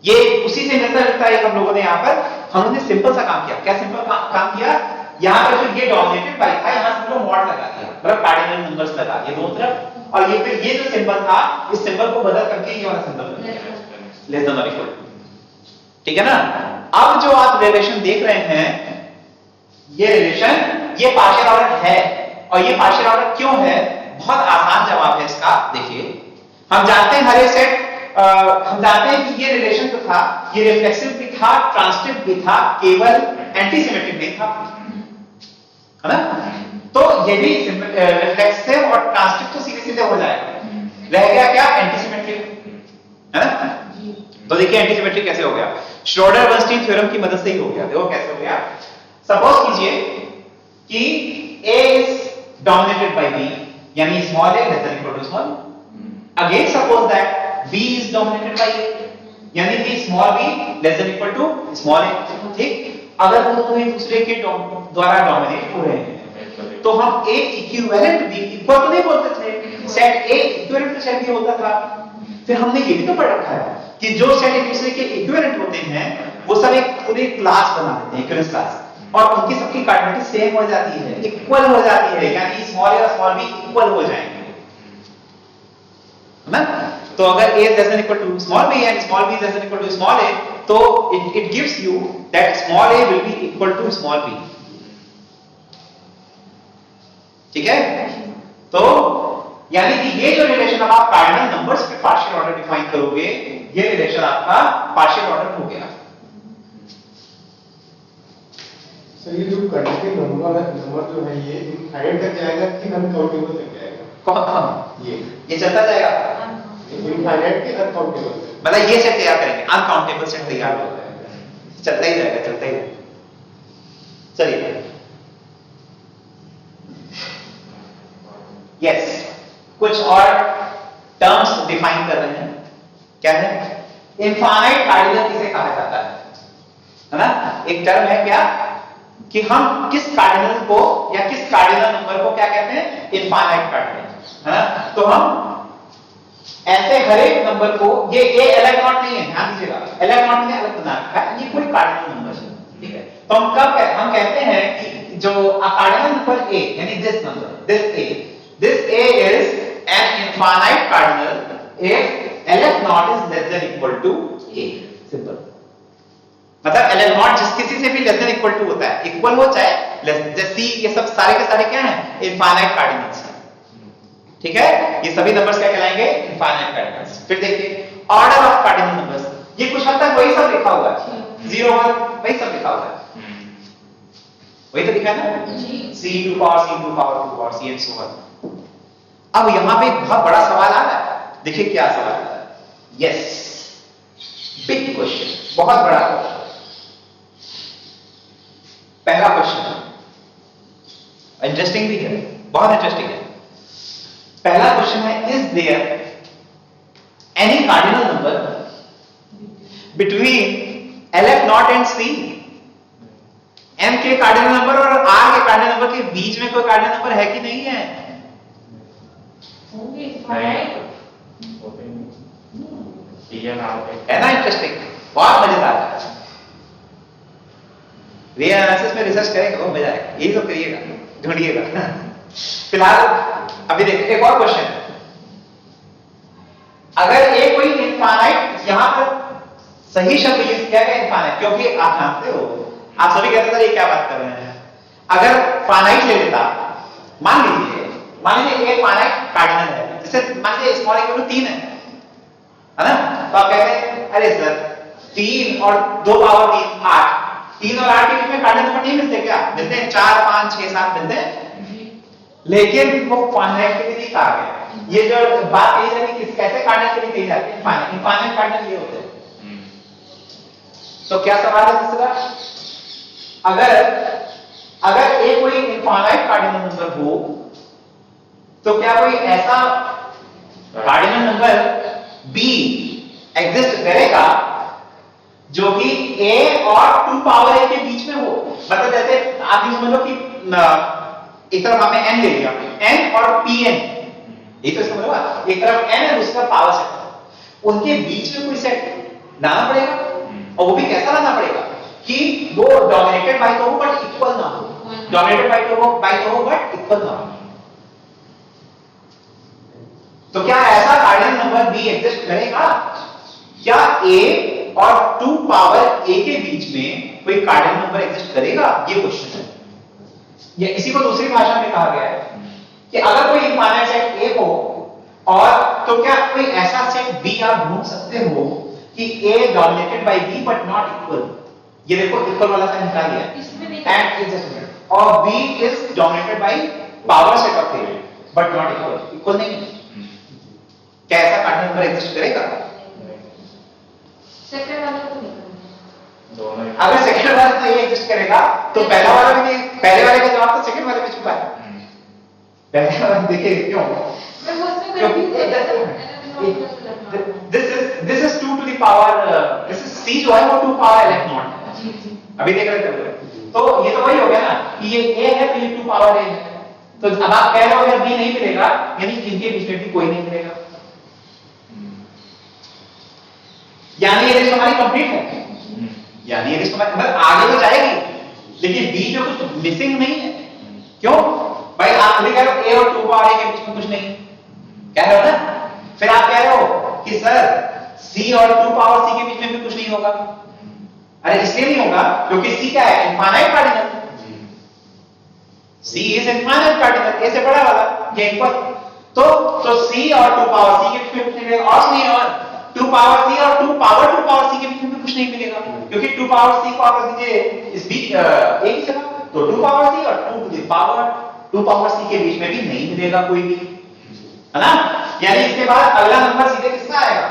[SPEAKER 1] ये उसी से मिलता जुलता है हम लोगों ने यहां पर हमने सिंपल सा काम किया। क्या सिंपल काम किया, यहां पर जो ये डोमिनेटेड बाय था यहां से हम मॉड लगा दिया, मतलब कार्डिनल नंबर्स लगा दिए दोनों तरफ, और ये फिर ये जो सिंबल था इस सिंबल को बदल करके ये वाला सिंबल बन गया लेस देन और इक्वल टू। ठीक है ना, अब जो आप रिलेशन देख रहे हैं ये रिलेशन ये पार्शियल ऑर्डर है, और ये पार्शियल ऑर्डर क्यों है, बहुत आसान जवाब है इसका। देखिए हम जानते हैं हर एक सेट हम जानते हैं कि ये रिलेशन जो था ये रिफ्लेक्सिव भी था, ट्रांसिटिव भी था, केवल एंटीसिमेट्रिक नहीं था, है ना। तो ये भी रिफ्लेक्सिव और ट्रांसिटिव तो सीधे सीधे हो जाएगा, रह गया क्या एंटीसिमेट्रिक, है ना। तो देखिए एंटीसिमेट्रिक कैसे हो गया, श्रोडर बर्नस्टीन थ्योरम की मदद से ही हो गया। देखो कैसे हो गया, सपोज कीजिए कि A is dominated by B, यानी small a less than equal to small, again suppose that B is dominated by A, यानी कि small b less than equal to small a। ठीक, अगर वो दोनों एक दूसरे के द्वारा डोमिनेट हो रहे हैं तो हम A इक्विवेलेंट B इक्वल तो नहीं बोलते थे, set A equivalent to set B होता था। फिर हमने ये भी तो पढ़ रखा है कि जो सेट एक दूसरे के इक्विवेलेंट होते हैं वो सब एक पूरी क्लास बना देते हैं, इक्विवेलेंस क्लास, और उनकी सबकी कार्डिनलिटी सेम हो जाती है, इक्वल हो जाती है, यानी स्मॉल a और स्मॉल b इक्वल हो जाएंगे, है ना। तो अगर a less than equal to small b and small b less than equal to small a, तो it gives you that small a will be equal to small b। ठीक है, तो यानी कि ये जो रिलेशन अब आप कार्डिनल नंबर्स पे पार्शियल ऑर्डर डिफाइन करोगे, ये रिलेशन आपका पार्शियल ऑर्डर हो गया।
[SPEAKER 2] सर ये जो कंडक्टिंग नंबर जो है ये इनफाइनाइट तक जाएगा कि अनकाउंटेबल तक जाएगा?
[SPEAKER 1] कौन
[SPEAKER 2] ये
[SPEAKER 1] चलता जाएगा
[SPEAKER 2] इनफाइनाइट के अनकाउंटेबल,
[SPEAKER 1] मतलब ये सेट तैयार करेंगे, अनकाउंटेबल सेट तैयार हो जाएगा, चलता ही जाएगा चलता ही जाएगा। चलिए यस, कुछ और टर्म्स डिफाइन कर रहे हैं। क्या है, इनफाइनाइट कार्डिनल किसे कहा जाता है ना। एक टर्म है क्या कि हम किस कार्डिनल को या किस कार्डिनल नंबर को क्या कहते हैं, इनफाइनाइट कार्डिनल, है ना। तो हम ऐसे हर एक नंबर को, ये एलेफ नॉट नहीं है, ध्यान दीजिएगा, एलेफ नॉट ने अलग बना रखा है, ये कोई कार्डिनल नंबर है। ठीक है, तो हम हम कहते हैं कि जो कार्डिनल नंबर a यानी this number this a is an infinite cardinal if LF naught is less than equal to a, simple. मतलब LF naught जिस किसी से भी लेस देन इक्वल टू होता है, इक्वल हो चाहे लेस, जैसे ये सब सारे के सारे क्या हैं, इनफाइनाइट कार्डिनल्स हैं। ठीक है, ये सभी नंबर्स क्या कहलाएंगे, इनफाइनाइट कार्डिनल्स। फिर देखिए ऑर्डर ऑफ कार्डिनल नंबर्स, ये कुछ हद तक वही सब लिखा हुआ है, 0 1 वही सब लिखा हुआ है, वही तो लिखा है ना, c to power c to power 2 power c and so on। अब यहां पे एक बहुत बड़ा सवाल आ रहा है, देखिए क्या सवाल आ रहा है, यस, बिग क्वेश्चन, बहुत बड़ा क्वेश्चन। पहला क्वेश्चन इंटरेस्टिंग भी है, बहुत इंटरेस्टिंग है। पहला क्वेश्चन है, is there any cardinal number between LF not and C? m के कार्डिनल नंबर और r के कार्डिनल नंबर के बीच में कोई कार्डिनल नंबर है कि नहीं है?
[SPEAKER 3] होंगे इनफाइनाइट
[SPEAKER 1] है ना इंटरेस्टिंग, बहुत मजेदार है। रियल एनालिसिस में रिसर्च करेंगे, बहुत मजा आएगा, यही सब करिएगा, ढूंढिएगा। फिलहाल अभी देखिए एक और क्वेश्चन है। अगर ये कोई इनफाइनाइट, यहां पर सही शब्द यूज किया गया इनफाइनाइट, क्योंकि आप जानते हो, आप सभी कहते थे ये क्या बात कर रहे हैं। अगर फाइनाइट ले लेता, मान लीजिए एक फाइनाइट कार्डिनल है, जैसे मान लीजिए स्मॉल इक्वल टू 3 है ना, तो आप कहते हैं अरे सर 3 और 2 पावर 3 8, 3 और 8 के बीच में कार्डिनल नंबर नहीं मिलते क्या? मिलते हैं, 4 5 6 7 मिलते हैं, लेकिन वो फाइनाइट के लिए नहीं कहा गया। ये जो बात कही जाती है कैसे कार्डिनल के लिए कही जाती है, इनफाइनाइट कार्डिनल ये होते हैं। तो क्या सवाल है दूसरा, अगर एक कोई इनफाइनाइट कार्डिनल नंबर हो तो क्या कोई ऐसा कार्डिनल नंबर b एग्जिस्ट करेगा जो कि a और 2 पावर a के बीच में हो? मतलब जैसे आप ये समझ लो कि एक तरफ हमने n ले लिया, n और pn, ये तो समझ लो, एक तरफ n है दूसरा पावर सेट, उनके बीच में कोई सेट लाना पड़ेगा, और वो भी कैसा लाना पड़ेगा कि वो डोमिनेटेड बाय तो हो बट इक्वल ना हो, डोमिनेटेड बाय तो हो बट इक्वल ना हो। तो क्या ऐसा कार्डिनल नंबर b एग्जिस्ट करेगा? क्या a और 2 पावर a के बीच में कोई कार्डिनल नंबर एग्जिस्ट करेगा? ये क्वेश्चन है। ये इसी को दूसरी भाषा में कहा गया है कि अगर कोई इनफाइनाइट सेट a हो, और तो क्या कोई ऐसा सेट b आप ढूंढ सकते हो कि a dominated by b but not equal. ये देखो इक्वल वाला साइन निकाल लिया,
[SPEAKER 3] इसमें नहीं
[SPEAKER 1] एंड इज जस्ट और b is dominated by power set of a but not equal, equal नहीं है। क्या ऐसा कार्डिनल नंबर एग्जिस्ट करेगा?
[SPEAKER 3] सेकंड वाला तो नहीं करेंगे।
[SPEAKER 1] अगर सेकंड वाला नहीं एग्जिस्ट करेगा तो पहला वाला भी नहीं, पहले वाले का जवाब तो सेकंड वाले में छुपा है। पहले वाला देखिए क्यों,
[SPEAKER 3] मैं वो उसमें कंफ्यूज हो जाता हूं।
[SPEAKER 1] this is 2 to the power, this is c जो है वो 2 पावर lf नॉट।
[SPEAKER 3] जी जी
[SPEAKER 1] अभी देख रहे थे, तो ये तो वही हो गया ना कि ये a है तो ये 2 पावर a है। तो अब आप कह रहे हो अगर b नहीं मिलेगा यानी इनके बीच में भी कोई नहीं मिलेगा, यानी ये लिस्ट हमारी कंप्लीट है, यानी ये लिस्ट हमारी मतलब आगे तो जाएगी लेकिन b में कुछ मिसिंग नहीं है। क्यों भाई? आप खुद कह रहे हो a और 2 पावर a के बीच में कुछ नहीं कह रहे हो ना, फिर आप कह रहे हो कि सर c और 2 पावर c के बीच में भी कुछ नहीं होगा। अरे इसलिए नहीं होगा क्योंकि c क्या है? Infinite cardinal, c is infinite cardinal, a से बड़ा वाला, ये इक्वल। तो c और 2 पावर c के बीच में कुछ नहीं मिलेगा, और नहीं, और 2 पावर c और 2 पावर c के बीच में भी कुछ नहीं मिलेगा, क्योंकि 2 पावर c को आप रख दीजिए इस बीच एक ही जगह, तो 2 पावर c और 2 to the power 2 power c के बीच में भी नहीं मिलेगा कोई भी, है ना। यानी इसके बाद अगला नंबर सीधे किसका आएगा?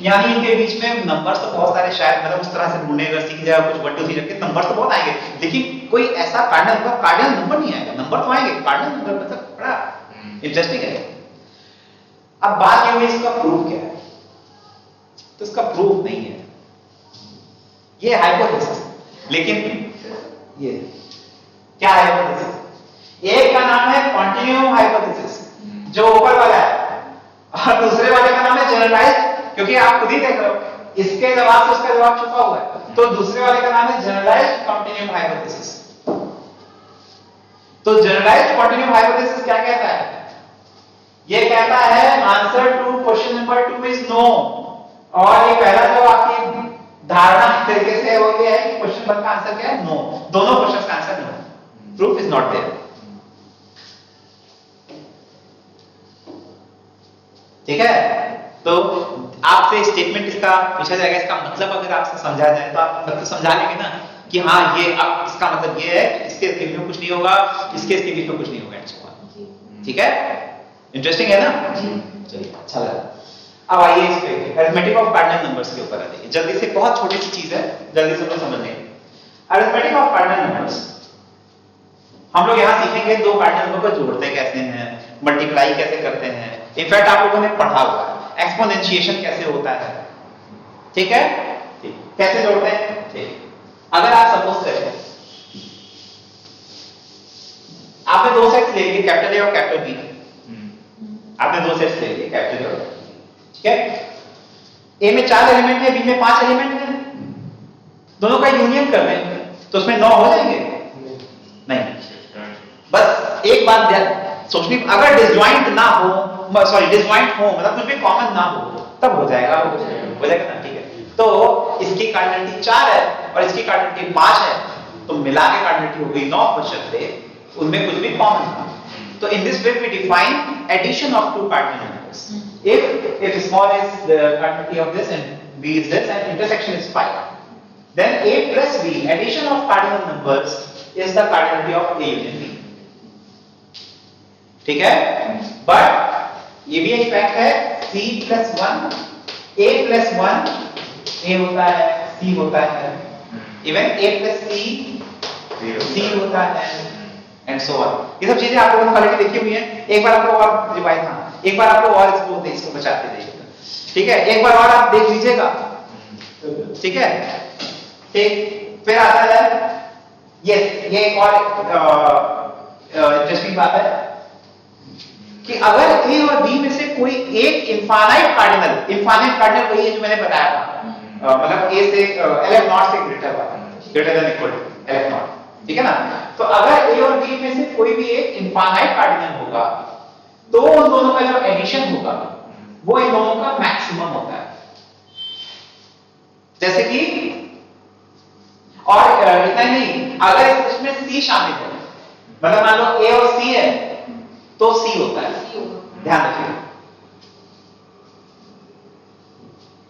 [SPEAKER 1] यानी इनके बीच में नंबर्स तो बहुत सारे, शायद मतलब उस तरह से ढूंढने अगर सीख जाए कुछ 1 2 3 रख के नंबर्स तो बहुत आएंगे, लेकिन कोई ऐसा कार्डिनल नंबर नहीं आएगा। नंबर तो आएंगे, कार्डिनल नंबर मतलब बड़ा इंटरेस्टिंग है। अब बात ये हुई इसका प्रूफ क्या है, तो इसका प्रूफ नहीं है, ये हाइपोथेसिस। लेकिन ये क्या है हाइपोथेसिस? एक का नाम है कॉन्टिन्यूम हाइपोथेसिस जो ऊपर वाला है, और दूसरे वाले का नाम है जनरलाइज्ड, क्योंकि आप खुद ही देख रहे हो इसके जवाब से उसका जवाब छुपा हुआ है। तो दूसरे वाले का नाम है जनरलाइज्ड कॉन्टिन्यूम हाइपोथेसिस। तो जनरलाइज्ड कॉन्टिन्यूम हाइपोथेसिस क्या कहता है? ये कहता है answer to question number 2 is no, और ये पहला जो आपकी धारणा तरीके से वो ये है कि क्वेश्चन 1 का आंसर क्या है? नो। दोनों क्वेश्चंस का answer no, proof is not there. ठीक है, तो आपसे स्टेटमेंट इसका पूछा जाएगा, इसका मतलब अगर आपसे समझा जाए तो आप मतलब समझा लेंगे ना कि हाँ ये अब इसका मतलब ये है, इसके बीच में कुछ नहीं होगा, इसके बीच में कुछ नहीं होगा। ठीक है, इंटरेस्टिंग है ना? चलिए अच्छा लगा। अब आइए इस पे अरिथमेटिक ऑफ कार्डिनल नंबर्स के ऊपर आ जाइए जल्दी से, बहुत छोटी सी चीज है, जल्दी से लोग समझ लेंगे। अरिथमेटिक ऑफ कार्डिनल नंबर्स हम लोग यहां सीखेंगे दो कार्डिनल नंबर को जोड़ते कैसे हैं, मल्टीप्लाई कैसे करते हैं। इनफैक्ट आप लोगों ने पढ़ा हुआ है एक्सपोनेंशिएशन कैसे होता है। ठीक है, ठीक, कैसे जोड़ते हैं। ठीक, अगर आप सपोज करें आपने दो सेट्स ले लिए कैपिटल ए और कैपिटल बी, आपने दो सेट्स ले लिए कैपिटल ए और, ठीक है, ए में 4 एलिमेंट है, बी में 5 एलिमेंट है, दोनों का यूनियन कर दें तो उसमें 9 हो जाएंगे? नहीं। बस एक बात ध्यान सोचनी, अगर डिसजॉइंट ना हो, सॉरी डिसजॉइंट हो मतलब कुछ भी कॉमन ना हो तब हो जाएगा ना, ठीक है। तो इसकी कार्डिनलिटी 4 है और इसकी कार्डिनलिटी 5 है, तो मिला के कार्डिनलिटी हो गई 9 बशर्ते उनमें कुछ भी कॉमन ना। तो in this way we define addition of two cardinal numbers. If small is the cardinality of this and b is this and intersection is 5, then a plus b, addition of cardinal numbers, is the cardinality of a union b. ठीक है? But ये भी एक fact है, c plus 1, a plus 1, a होता है, c होता है, even a plus c होता है, and so on. ये सब चीजें आप लोगों ने पहले देखी हुई हैं, एक बार आप लोग और रिवाइज, हाँ एक बार आप लोग और इसको बचाते जाइएगा, ठीक है, एक बार और आप देख लीजिएगा, ठीक है, ठीक। फिर आता है ये एक और इंटरेस्टिंग बात है कि अगर ए और बी में से कोई एक इनफाइनाइट कार्डिनल वही है जो मैंने बताया था, मतलब ए से LF नॉट से greater than equal to LF not, ठीक है ना। तो अगर ए और बी में से कोई भी एक इनफाइनाइट कार्डिनल होगा तो उन दोनों का जो एडिशन होगा वो इन दोनों का मैक्सिमम होता है। जैसे कि और इतना ही नहीं, अगर इसमें सी शामिल है, मतलब मान लो ए और सी है तो सी होता है, ध्यान रखिए,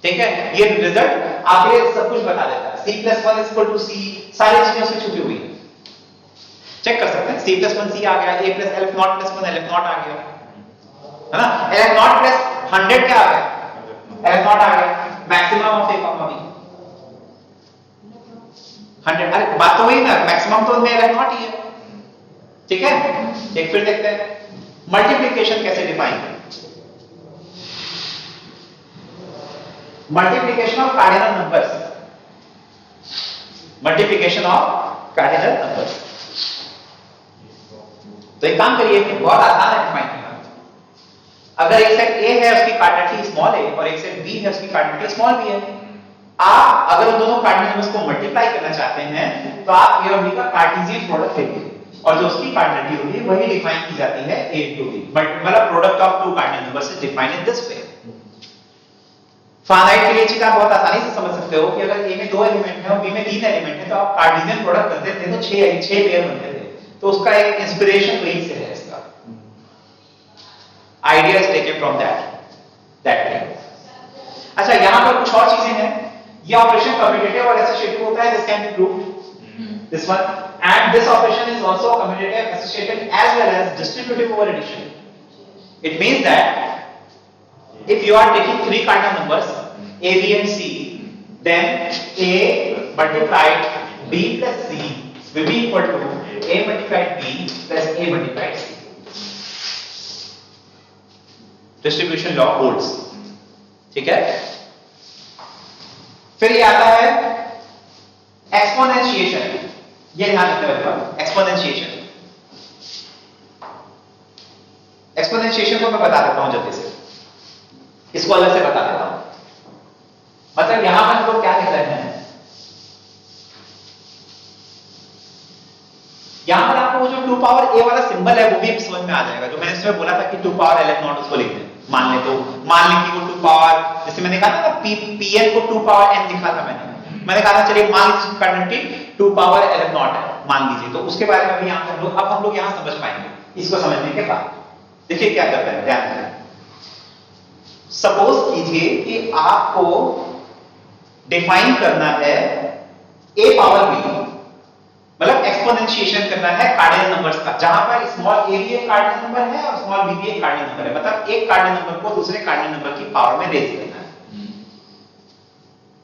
[SPEAKER 1] ठीक है। ये रिजल्ट आगे सब कुछ बता देता है, c+1 = c, सारी चीजें उसमें छुपी हुई है, चेक कर सकते हैं। c+1 c आ गया, a + LF0 + 1 LF0 आ गया, है ना। LF0 + 100 क्या आ गया? LF0 आ गया, मैक्सिमम ऑफ a, b 100। अरे बात तो वही ना, मैक्सिमम तो में LF0 ही है, ठीक है। एक फिर देखते हैं मल्टीप्लिकेशन कैसे डिफाइन करें। Multiplication of cardinal numbers, multiplication of cardinal numbers. तो एक काम करिए, बहुत आसान है डिफाइन करना। अगर एक सेट A है उसकी कार्डिनलिटी स्मॉल a और एक सेट B है उसकी कार्डिनलिटी स्मॉल b है, आप अगर उन दोनों कार्डिनल नंबर्स को मल्टीप्लाई करना चाहते हैं तो आप A और B का कार्टेशियन प्रोडक्ट लेंगे और जो उसकी कार्डिनलिटी होगी वही डिफाइन की जाती है A * B, मतलब product of two cardinal numbers is defined in this way. Finite के लिए चीज आप बहुत आसानी से समझ सकते हो कि अगर A में 2 एलिमेंट है और B में 3 एलिमेंट है तो आप कार्टेशियन प्रोडक्ट करते थे तो 6 पेयर बनते थे, तो उसका एक इंस्पिरेशन वहीं से है, इसका idea is taken from that thing. अच्छा, यहां पर कुछ और चीजें हैं, ये ऑपरेशन कम्यूटेटिव और एसोसिएटिव होता है, this can be proved, this one, and this operation is also commutative, associative as well as distributive over addition. It means that if you are taking 3 cardinal numbers a, b and c, then a multiplied b plus c will be equal to a multiplied b plus a multiplied c. Distribution law holds, ठीक है। फिर ये आता है exponentiation, ये ध्यान रखते हैं, एक्सपोनेंशिएशन। एक्सपोनेंशिएशन को मैं बता देता हूं जल्दी से, इसको अलग से बता देता हूं। मतलब यहां पर हम लोग क्या लिख रहे हैं, यहां पर आपको वो जो 2 पावर a वाला सिंबल है वो भी समझ में आ जाएगा, जो मैंने इसमें बोला था कि 2 पावर LF0 उसको लिख दें। मान ले कि वो 2 पावर, जैसे मैंने कहा था ना pn को 2 पावर n लिखा था मैंने कहा था चलिए मान लीजिए कार्डिनलिटी 2 पावर LF0 है, मान लीजिए, तो उसके बारे में भी हम लोग यहां समझ पाएंगे इसको समझने के बाद। देखिए क्या करते हैं, ध्यान दें। सपोज कीजिए कि आपको डिफाइन करना है a पावर b, मतलब एक्सपोनेंशिएशन करना है कार्डिनल नंबर्स का, जहां पर स्मॉल a भी एक कार्डिनल नंबर है और स्मॉल b भी एक कार्डिनल नंबर है, मतलब एक कार्डिनल नंबर को दूसरे कार्डिनल नंबर की पावर में रेज करना है,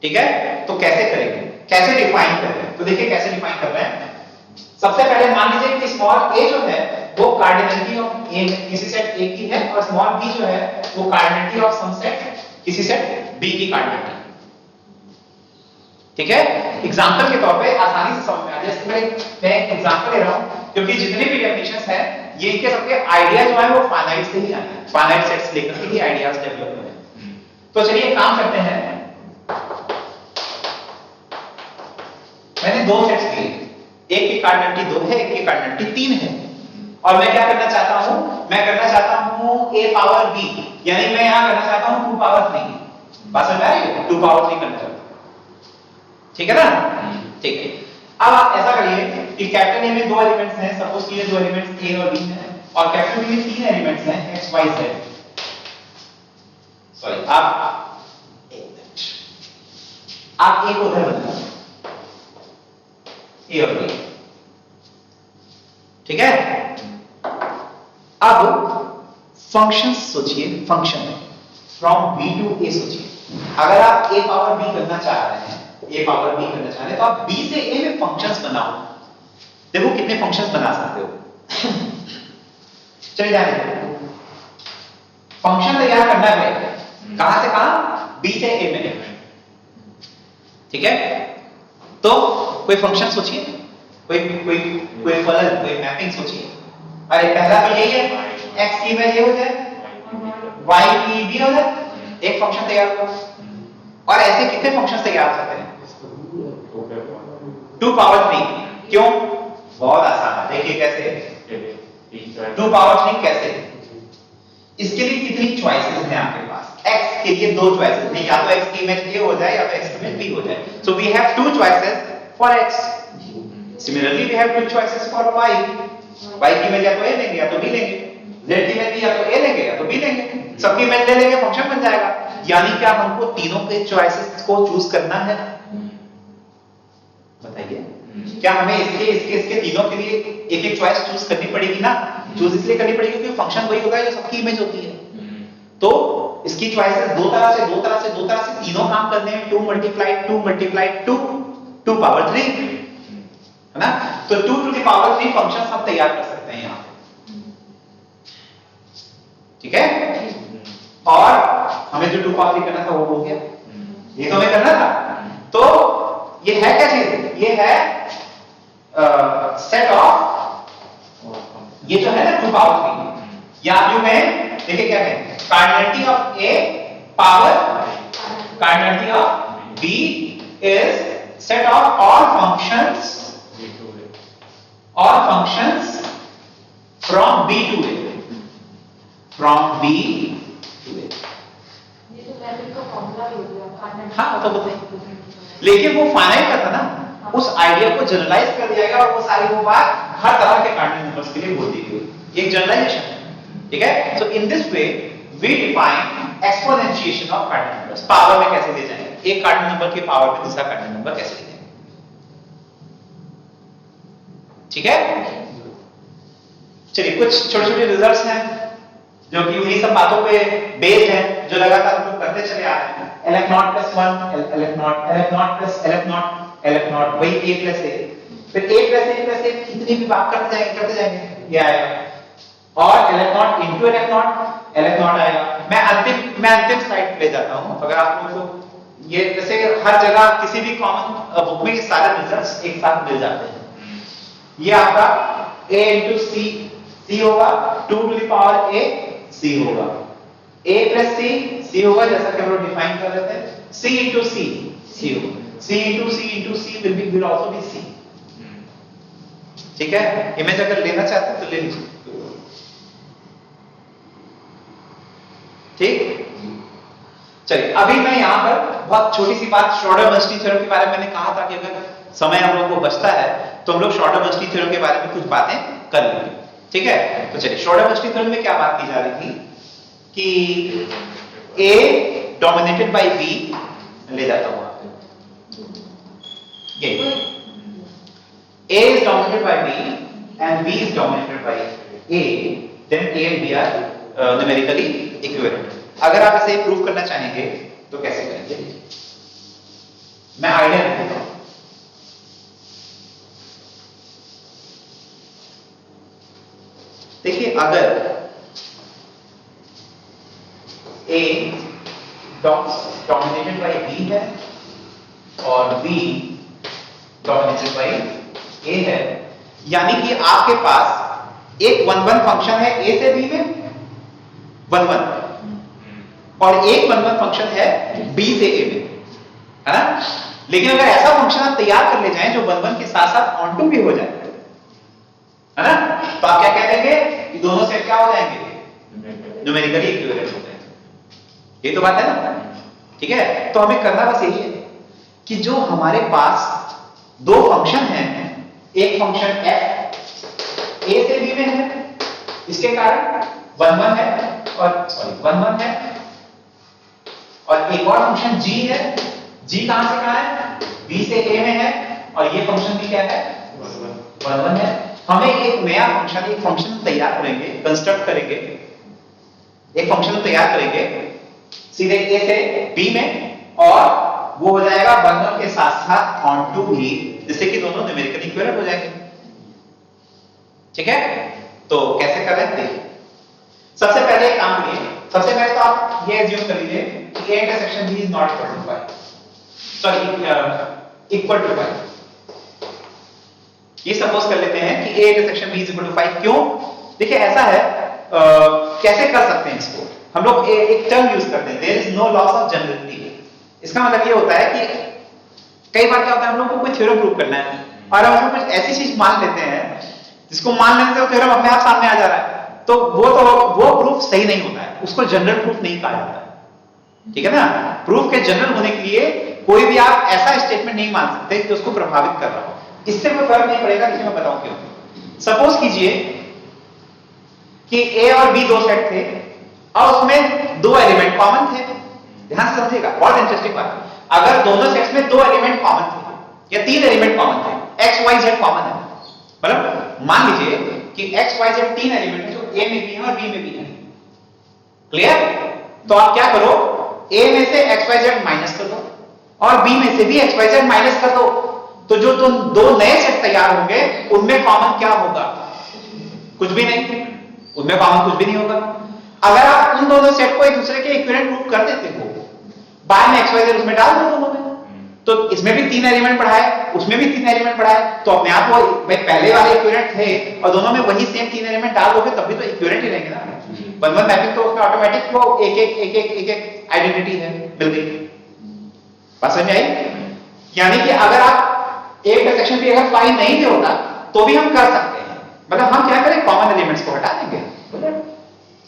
[SPEAKER 1] ठीक है। तो कैसे करेंगे, कैसे डिफाइन कर रहे हैं, तो देखिए कैसे डिफाइन कर रहे हैं। सबसे पहले मान लीजिए कि स्मॉल a जो है वो कार्डिनलिटी ऑफ a किसी सेट a की है और स्मॉल b जो है वो कार्डिनलिटी ऑफ सम सेट किसी सेट b की कार्डिनलिटी, ठीक है, एग्जांपल के तौर पे आसानी से समझ में आ जाए। जैसे मैं एक एग्जांपल ले रहा हूं, क्योंकि जितने भी डेफिनेशंस हैं ये इनके सबके आइडिया जो है वो फाइनाइट से ही आए हैं, फाइनाइट सेट्स लेकर के ही आइडियाज डेवलप हुए हैं। तो चलिए काम करते हैं। मैंने दो सेट्स लिए, एक की कार्डिनलिटी 2 है, एक की कार्डिनलिटी 3 है, और मैं क्या करना चाहता हूं, मैं करना चाहता हूं a पावर b, यानी मैं यहां करना चाहता हूं 2 पावर 3। बात समझ आ रही है? 2 पावर 3 करना चाहता हूं, ठीक है ना? ठीक है। अब आप ऐसा करिए कि कैपिटल ए में 2 एलिमेंट्स हैं, सपोज ये 2 एलिमेंट्स a और b हैं, और कैपिटल बी में 3 एलिमेंट्स हैं x y z। सॉरी, आप एक उधर बना a और b, ठीक है? अब फंक्शन सोचिए, function from b to a सोचिए। अगर आप a पावर b करना चाह रहे हैं, a पावर b करना चाह रहे हैं, तो आप b से a में फंक्शंस बनाओ। देखो कितने फंक्शंस बना सकते हो। चलिए जाने फंक्शन तैयार करना है, कहां से कहां, b से a में, ठीक है? तो कोई फंक्शन सोचिए, कोई फलन, कोई मैपिंग सोचिए। अरे पहला तो यही है, x की इमेज ये हो जाए, y की b हो जाए, एक फंक्शन तैयार हुआ। और ऐसे कितने फंक्शंस तैयार करते हैं? 2 पावर 3। क्यों? बहुत आसान है, देखिए कैसे 2 पावर 3 कैसे। इसके लिए कितनी चॉइसेस हैं आपके पास? x के लिए 2 चॉइसेस हैं, या तो x की इमेज a हो जाए या तो x की इमेज b हो जाए। So we have 2 choices for x। Similarly we have 2 choices for y। y की इमेज या तो a लेंगे या तो b लेंगे, z की इमेज या तो a लेंगे या तो b लेंगे, सबकी इमेज ले लेंगे, फंक्शन बन जाएगा। यानी क्या हमको तीनों के चॉइसेस को चूज करना है? बताइए, क्या हमें इसके तीनों के लिए एक एक चॉइस चूज करनी पड़ेगी ना? चूज इसलिए करनी पड़ेगी क्योंकि फंक्शन वही होगा जो सबकी इमेज होती है। तो इसकी चॉइसेस दो तरह से तीनों काम करने हैं, 2 × 2 2 पावर 3, है ना? तो 2 टू द पावर 3 फंक्शंस हम तैयार कर सकते हैं यहां, ठीक है? और हमें जो 2 पावर 3 करना था वो हो गया, ये तो हमें करना था। तो ये है क्या चीज? ये है सेट ऑफ, ये जो है ना 2 पावर 3, या जो है देखिए क्या है, cardinality of a power cardinality of b is set of all functions from b to a, from b to a।
[SPEAKER 3] ये तो मैपिंग का फॉर्मूला ही हो गया।
[SPEAKER 1] हाँ तो बताइए, लेकिन वो फाइनाइट का था ना, उस आइडिया को जनरलाइज कर दिया गया और वो सारी वो बात हर तरह के कार्डिनल नंबर्स के लिए बोल दी गई। एक जनरलाइजेशन है, ठीक है? So in this way we define exponentiation of cardinal numbers. Power में कैसे ले जाएंगे, एक कार्डिनल नंबर के पावर में दूसरा कार्डिनल नंबर कैसे ले जाएंगे, ठीक है? चलिए कुछ छोटे-छोटे रिजल्ट्स हैं जो कि उन्हीं सब बातों पे बेस्ड हैं जो लगातार हम लोग करते चले आ रहे हैं। LF0 + 1 LF0 + LF0 वही a + a, फिर a + a कितनी भी बात करते जाएंगे ये आएगा, और LF0 × LF0 आएगा। मैं अंतिम स्लाइड पे ले जाता हूं। अगर आप लोगों को ये जैसे हर जगह किसी भी कॉमन बुक में ये सारे रिजल्ट्स एक साथ मिल जाते हैं। ये आपका a × c होगा, 2 to the power a c होगा, a + c होगा, जैसा कि हम लोग डिफाइन कर रहे थे, c × c होगा, c × c will also be c, ठीक है? इमेज अगर लेना चाहते हैं तो ले लीजिए, ठीक? चलिए अभी मैं यहां पर बहुत छोटी सी बात, श्रोडिंगर थ्योरम के बारे में मैंने कहा था कि अगर समय हम लोग को बचता है तो हम लोग श्रोडिंगर थ्योरम के बारे में कुछ बातें कर लेंगे, ठीक है? तो चलिए श्रोडिंगर थ्योरम में क्या बात की जा रही थी कि A डोमिनेटेड बाय B, ले जाता हूं ये A is dominated by B and B is dominated by A, then A and B are numerically equivalent। अगर आप इसे प्रूव करना चाहेंगे तो कैसे करेंगे? मैं आइडिया देता हूं। देखिए अगर A डोमिनेटेड बाय B है और बी डोमिनेटेड बाई ए है, यानी कि आपके पास एक 1 1 फंक्शन है ए से बी में 1 1 और एक 1 1 फंक्शन है बी से ए में, है ना। लेकिन अगर ऐसा फंक्शन आप तैयार कर ले जाएं जो 1 1 के साथ साथ ऑन टू भी हो जाए, है ना, तो आप क्या कह देंगे कि दोनों सेट क्या हो जाएंगे, न्यूमेरिकली इक्विवेलेंट हो जाएंगे। ये तो बात है ना, ठीक है। तो हमें करना बस यही है कि जो हमारे पास दो फंक्शन हैं, एक फंक्शन f a से b में है, इसके कारण 1 1 है और 1 1 है, और एक और फंक्शन g है, g कहां से कहां है, b से a में है, और ये फंक्शन भी क्या है, 1 1 है। हमें एक नया फंक्शन, एक फंक्शन तैयार करेंगे, कंस्ट्रक्ट करेंगे, एक फंक्शन तैयार करेंगे सीधे a से b में, और वो हो जाएगा 1 1 के साथ साथ ऑन टू भी, जिससे कि दोनों न्यूमेरिकली इक्विवेलेंट हो जाएंगे, ठीक है। तो कैसे कर रहे हैं देखिए। सबसे पहले एक काम करिए, सबसे पहले तो आप ये एज्यूम कर लीजिए कि a intersection b is not equal to 5, sorry equal to 5। ये सपोज कर लेते हैं कि a intersection b is equal to 5। क्यों? देखिए ऐसा है, कैसे कर सकते हैं इसको हम लोग, एक टर्म यूज करते हैं, there is no loss of generality. इसका मतलब ये होता है कि कई बार क्या होता है, हम लोग को कोई थ्योरम प्रूव करना है और हम कुछ ऐसी चीज मान लेते हैं जिसको मान लेने से वो थ्योरम अपने आप सामने आ जा रहा है, तो वो प्रूफ सही नहीं होता है, उसको जनरल प्रूफ नहीं कहा जाता है, ठीक है ना। प्रूफ के जनरल होने के लिए कोई भी आप ऐसा स्टेटमेंट नहीं मान सकते कि उसको प्रभावित कर रहा हो, इससे कोई फर्क नहीं पड़ेगा। लेकिन मैं बताऊं क्यों। सपोज कीजिए कि a और b दो सेट थे और उसमें दो एलिमेंट कॉमन थे। ध्यान से समझिएगा, बहुत इंटरेस्टिंग बात। अगर दोनों सेट्स में दो एलिमेंट कॉमन थे या तीन एलिमेंट कॉमन थे, x y z कॉमन है, मतलब मान लीजिए कि x y z तीन एलिमेंट है जो a में भी है और b में भी है, क्लियर। तो आप क्या करो, a में से x y z माइनस कर दो और b में से भी x y z माइनस कर दो, तो जो तुम दो नए सेट तैयार होंगे उनमें कॉमन क्या होगा, कुछ भी नहीं, उनमें कॉमन कुछ भी नहीं होगा। अगर आप उन दोनों सेट को एक दूसरे के इक्विवेलेंट प्रूव कर देते हो, बाद में xyz उसमें डाल दो दोनों में, तो इसमें भी तीन एलिमेंट बढ़ाए, उसमें भी तीन एलिमेंट बढ़ाए, तो अपने आप वो भाई पहले वाले इक्विवेलेंट थे और दोनों में वही सेम तीन एलिमेंट डाल दोगे तब भी तो इक्विवेलेंट ही रहेंगे ना। 1 1 मैपिंग तो उसमें ऑटोमेटिक वो एक आइडेंटिटी है, मिल गई। बात समझ आई? यानी कि अगर आप एक इंटरसेक्शन भी अगर 5 नहीं भी होता तो भी हम कर सकते हैं, मतलब हम क्या करें, कॉमन एलिमेंट्स को हटा देंगे,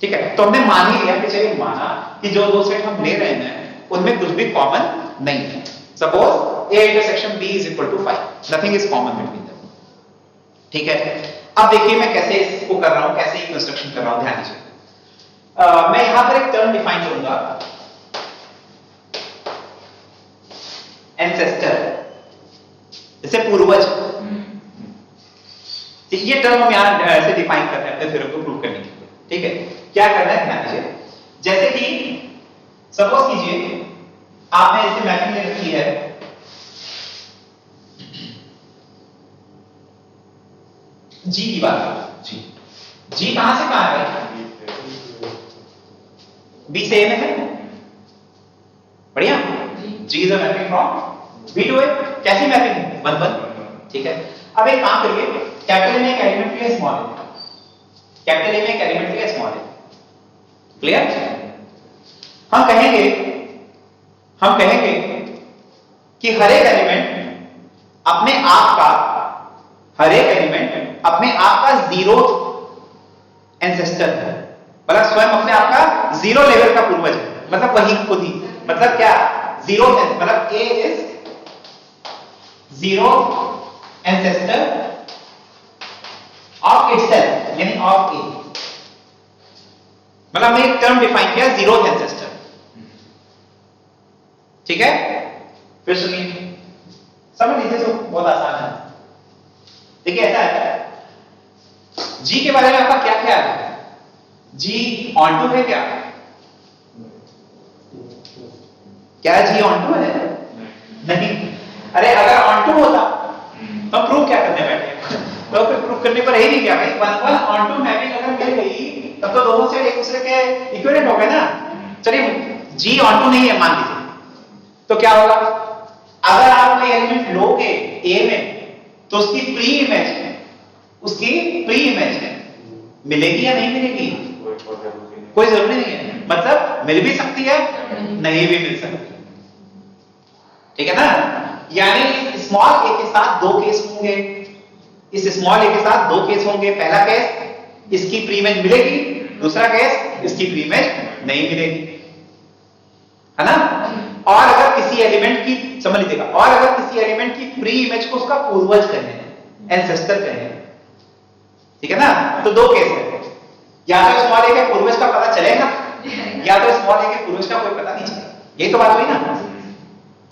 [SPEAKER 1] ठीक है। तो हमने मान ही लिया कि चलिए माना कि जो दो सेट हम ले रहे हैं उनमें कुछ भी कॉमन नहीं है। Suppose a intersection b is equal to 5, nothing is common between them, ठीक है। अब देखिए मैं कैसे इसको कर रहा हूं, कैसे ये कंस्ट्रक्शन कर रहा हूं, ध्यान दीजिए। मैं यहां पर एक टर्म डिफाइन करूंगा, एंसेस्टर, जैसे पूर्वज। ये टर्म हम यहां ऐसे डिफाइन कर रहे हैं अपने थ्योरम को प्रूव करने के लिए, ठीक है। क्या करना है ध्यान दीजिए, जैसे कि सपोज कीजिए आपने इसे मैपिंग ले रखी है जी की बात करो, जी कहां से कहां है, बी से ए में है, बढ़िया। G is a mapping from B to A, कैसी मैपिंग है, 1 1, ठीक है। अब एक काम करिए, कैपिटल में एक एलिमेंट लिया स्मॉल ए, कैपिटल ए में एक एलिमेंट लिया स्मॉल ए, क्लियर। हम कहेंगे कि हर एक एलिमेंट अपने आप का जीरो एंसेस्टर है, मतलब स्वयं अपने आप का जीरो लेवल का पूर्वज है, मतलब वही खुद ही, मतलब क्या, जीरो मतलब A is zero ancestor of itself, यानी ऑफ ए, मतलब हमने एक टर्म डिफाइन किया जीरो एंसेस्टर, ठीक है। फिर सुनिए, समझ लीजिए, तो बहुत आसान है। देखिए ऐसा है, जी के बारे में आपका क्या ख्याल है, जी ऑन टू है क्या, जी ऑन टू है, नहीं। अरे अगर ऑन टू होता तो प्रूफ क्या करने बैठे, तो फिर प्रूफ करने पर यही नहीं क्या भाई, 1 1 ऑन टू मैपिंग अगर मिल गई तब तो दोनों सेट एक दूसरे के इक्विवेलेंट हो गए ना। चलिए जी ऑन टू नहीं है मान लीजिए, तो क्या होगा, अगर आप कोई एलिमेंट लोगे ए में तो उसकी प्री इमेज है मिलेगी या नहीं मिलेगी? कोई जरूरी नहीं है, मतलब मिल भी सकती है नहीं भी मिल सकती, ठीक है ना। यानी इस स्मॉल ए के साथ दो केस होंगे, इस स्मॉल ए के साथ दो केस होंगे। पहला केस इसकी प्री इमेज मिलेगी, दूसरा केस इसकी प्री इमेज नहीं मिलेगी, है ना। और अगर किसी एलिमेंट की, समझ लीजिएगा, और अगर किसी एलिमेंट की प्री इमेज को उसका पूर्वज कहें, एंसेस्टर कहें, ठीक है ना, तो दो केस है, या तो स्मॉल ए के पूर्वज का पता चलेगा या तो स्मॉल ए के पूर्वज का कोई पता नहीं चलेगा। यही तो बात हुई ना।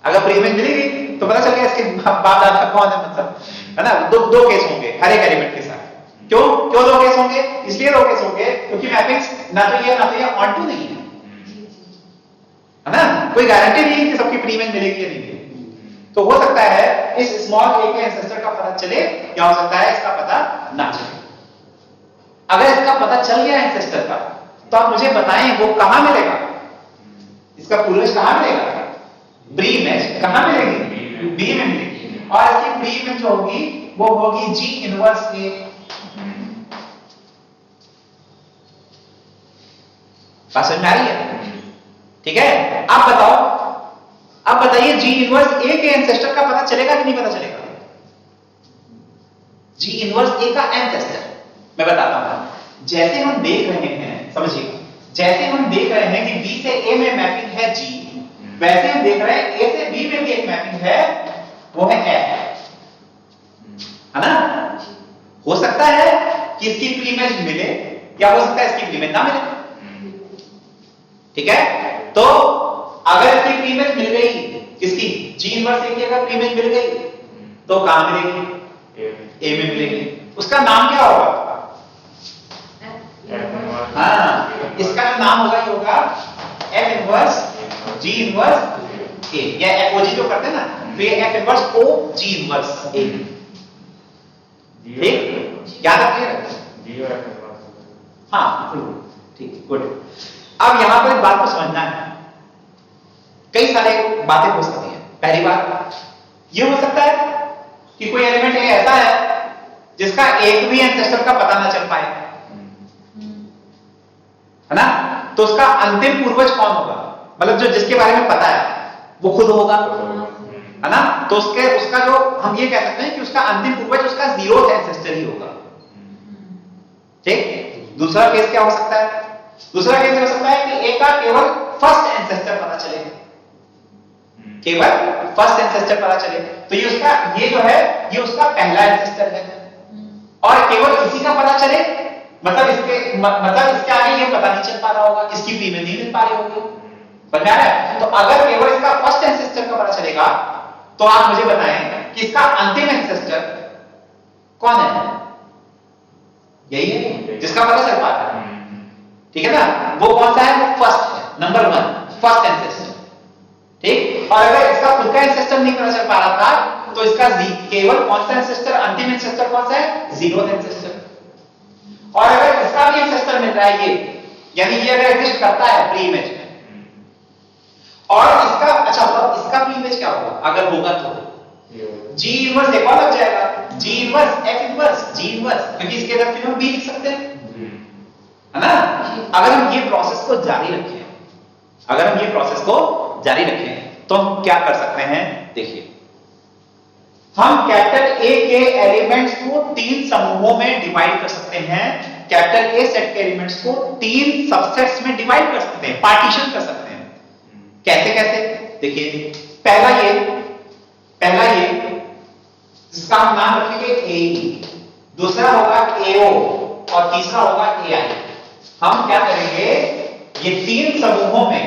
[SPEAKER 1] अगर प्री इमेज मिलेगी तो पता चल गया इसके बाप दादा कौन है, मतलब, है ना। दो केस होंगे हर एक एलिमेंट के साथ। क्यों दो केस होंगे? इसलिए दो केस होंगे क्योंकि मैपिंग्स ना तो ये ऑन टू नहीं है, है ना। कोई गारंटी नहीं है कि सबकी प्री इमेज मिलेगी या नहीं मिलेगी। तो हो सकता है इस स्मॉल ए के एंसेस्टर का पता चले, या हो सकता है इसका पता ना चले। अगर इसका पता चल गया एंसेस्टर का, तो आप मुझे बताएं वो कहां मिलेगा, इसका पूर्वज कहां मिलेगा? प्री इमेज कहां मिलेगी? बी में मिलेगी। और इसकी प्री इमेज जो होगी वो होगी जी इनवर्स ए। बात समझ में आ रही है? ठीक है। अब बताओ, अब बताइए जी इनवर्स ए के एंसेस्टर का पता चलेगा कि नहीं पता चलेगा? जी इनवर्स ए का एंसेस्टर मैं बताता हूं। जैसे हम देख रहे हैं, समझिए, जैसे हम देख रहे हैं कि बी से ए में मैपिंग है जी, वैसे हम देख रहे हैं ए से बी में भी एक मैपिंग है, वो है एफ, है ना। हो सकता है कि इसकी प्री इमेज मिले, या हो सकता है इसकी प्री इमेज ना मिले, ठीक है। तो अगर इसकी प्री इमेज मिल गई, किसकी? जी इनवर्स ए की अगर प्री इमेज मिल गई तो कहां मिलेगी? ए में मिलेगी। उसका नाम क्या होगा? हाँ, इसका जो नाम होगा ये होगा एफ इनवर्स जी इनवर्स ए, या एफओजी जो करते हैं ना, तो ये एफ इनवर्स ओ जी इनवर्स ए, ठीक, याद रखिएगा। हाँ ठीक, गुड। अब यहां पर एक बात को समझना है, कई सारे बातें हो सकती हैं। पहली बात ये हो सकता है कि कोई एलिमेंट ऐसा है जिसका एक भी एंसेस्टर का पता ना चल पाए, है ना। तो उसका अंतिम पूर्वज कौन होगा? मतलब जो जिसके बारे में पता है वो खुद होगा, है ना। तो उसका जो हम ये कह सकते हैं कि उसका अंतिम पूर्वज उसका जीरोथ एंसेस्टर ही होगा, ठीक। दूसरा केस क्या हो सकता है? दूसरा केस हो सकता है कि ए का केवल फर्स्ट एंसेस्टर पता चले, केवल फर्स्ट एंसेस्टर पता चले, तो ये जो है ये उसका पहला एंसेस्टर है, और केवल इसी का पता चले, मतलब इसके आगे ये पता नहीं चल पा रहा होगा, इसकी प्री इमेज नहीं मिल पा रही होगी, समझ में आ रहा है। तो अगर केवल इसका फर्स्ट एंसेस्टर का पता चलेगा तो आप मुझे बताएं कि इसका अंतिम एंसेस्टर कौन है? यही है जिसका पता चल पा रहा है, ठीक है ना। वो कौन सा है? वो फर्स्ट है, नंबर 1, फर्स्ट एंसेस्टर, ठीक। और अगर इसका खुद का एंसेस्टर नहीं पता चल पा रहा था तो इसका केवल कौन सा एंसेस्टर, अंतिम एंसेस्टर कौन सा है? Zeroth ancestor. और अगर इसका भी एंसेस्टर मिल रहा है ये, यानी ये अगर एग्जिस्ट करता है प्री इमेज में, और इसका, अच्छा तो इसका प्री इमेज क्या होगा अगर होगा तो? जी इनवर्स एक और लग जाएगा, जी inverse f inverse g inverse, क्योंकि इसके अंदर फिर हम भी लिख सकते हैं, है ना। अगर हम ये प्रोसेस को जारी रखें, अगर हम ये प्रोसेस को जारी रखें तो हम क्या कर सकते हैं? देखिए, हम कैपिटल ए के एलिमेंट्स को 3 समूहों में डिवाइड कर सकते हैं, कैपिटल ए सेट के एलिमेंट्स को 3 सबसेट्स में डिवाइड कर सकते हैं, पार्टीशन कर सकते हैं। कैसे कैसे? देखिए, पहला ये जिसका हम नाम रखेंगे ए, दूसरा होगा एओ, और तीसरा होगा एआई। हम क्या करेंगे, ये 3 समूहों में,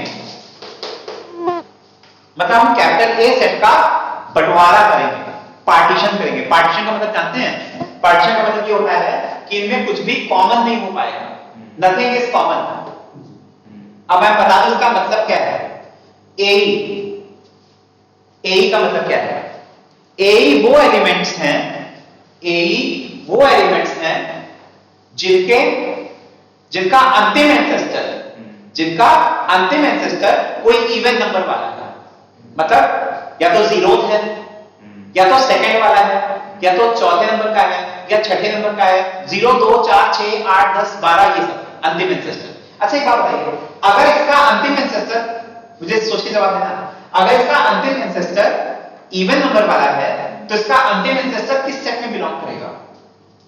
[SPEAKER 1] मतलब हम कैपिटल ए सेट का बंटवारा करेंगे, पार्टीशन करेंगे। पार्टीशन का मतलब जानते हैं? पार्टीशन का मतलब ये होता है कि इनमें कुछ भी कॉमन नहीं हो पाएगा, नथिंग इज कॉमन। अब मैं बता दूं इसका मतलब क्या है। एई का मतलब क्या है? एई वो एलिमेंट्स हैं जिनका अंतिम एंसेस्टर कोई इवन नंबर वाला है। मतलब या तो जीरोथ है, या तो सेकंड वाला है, या तो चौथे नंबर का है, या छठे नंबर का है। 0 2 4 6 8 10 12 ये सब अंतिम एंसेस्टर। अच्छा एक बात बताइए, अगर इसका अंतिम एंसेस्टर, मुझे सोच के जवाब देना, अगर इसका अंतिम एंसेस्टर इवन नंबर वाला है तो इसका अंतिम एंसेस्टर किस सेट में बिलोंग करेगा?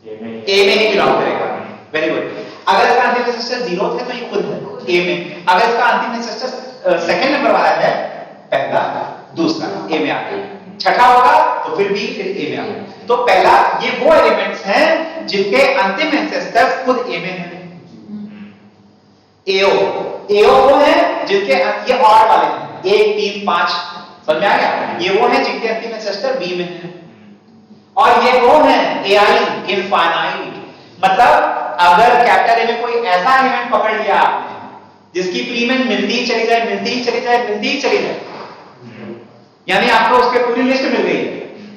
[SPEAKER 1] ए में ही बिलोंग करेगा। Very good. अगर इसका अंतिम एंसेस्टर जीरो है तो ये खुद है ए में। अगर इसका अंतिम एंसेस्टर सेकंड नंबर वाला है, पहला दूसरा ए में आ गया, छठा होगा तो फिर बी फिर ए में आ गया। तो पहला ये वो एलिमेंट्स हैं जिनके अंतिम एंसेस्टर खुद ए में है। एओ वो है जिनके ये ऑड वाले हैं, 1 3 5, समझ में आ गया? ये वो है जिनके अंतिम एंसेस्टर बी में है। और ये वो है एआई इनफाइनाइट, मतलब अगर कैपिटल ए में कोई ऐसा एलिमेंट पकड़ लिया आपने जिसकी प्रीमेंट मिलती ही चली जाए, मिलती ही चली जाए, मिलती ही चली जाए, यानी आपको उसके पूरी लिस्ट मिल गई है,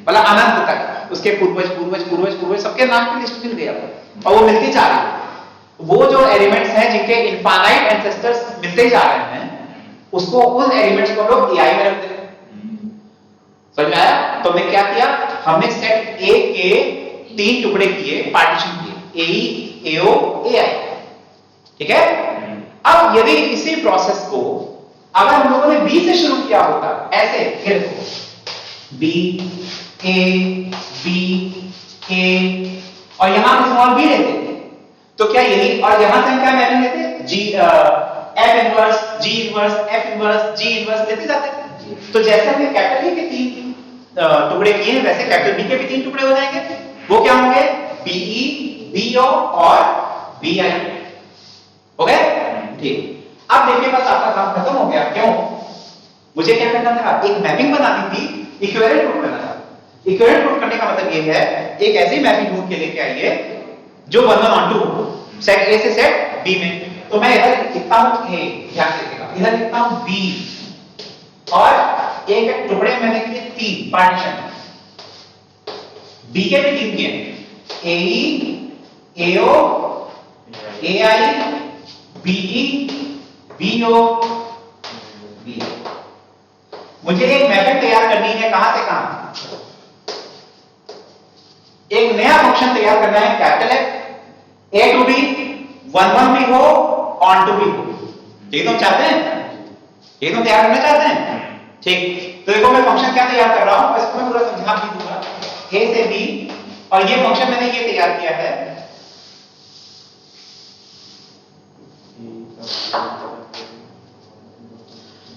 [SPEAKER 1] मतलब अनंत तक उसके पूर्वज पूर्वज पूर्वज पूर्वज सबके नाम की लिस्ट मिल गई आपको, और वो मिलती जा रही है। वो जो एलिमेंट्स हैं जिनके इनफाइनाइट एंसेस्टर्स मिलते जा रहे हैं, उसको उन एलिमेंट्स को लोग एआई में रखते हैं। समझ में आया? तो हमने क्या किया, हमने सेट ए के 3 टुकड़े किए, पार्टीशन किए, एई एओ एआई। ठीक है? अब यदि इसी प्रोसेस को अगर हम लोगों ने बी से शुरू किया होता, ऐसे ये देखो बी ए और यहां हम स्मॉल बी लेते तो क्या यही, और यहां से हम क्या मैपिंग लेते, g f inverse g inverse f inverse g inverse लेते जाते। तो जैसे हमने कैपिटल ए के 3 टुकड़े किए हैं, वैसे कैपिटल बी के भी 3 टुकड़े हो जाएंगे। वो क्या होंगे, बीई बीओ और बीआई। हो गए? ठीक। अब देखिए बस आपका काम खत्म हो गया। क्यों? मुझे क्या करना था, एक मैपिंग बनानी थी, इक्विवेलेंट प्रूफ करना था। इक्विवेलेंट प्रूफ करने का मतलब ये है, एक ऐसी मैपिंग ढूंढ के लेके आइए जो 1 1 on 2 हो, सेट ए से सेट बी में। तो मैं इधर लिखता हूं ए, ध्यान से देखिएगा, इधर लिखता हूं बी, और एक टुकड़े में मैंने किए 3 पार्टीशन, बी के भी 3 किए, एई एओ एआई बीई बीओ बी। मुझे एक मैपिंग तैयार करनी है, कहां से कहां, एक नया फंक्शन तैयार करना है, capital F A to B 1 1 भी हो ऑन टू भी हो। ये तो चाहते हैं, ये तो तैयार करना चाहते हैं। ठीक, तो देखो मैं फंक्शन क्या तैयार कर रहा हूं, इसको मैं पूरा समझा भी दूंगा, ए से बी, और ये फंक्शन मैंने ये तैयार किया है,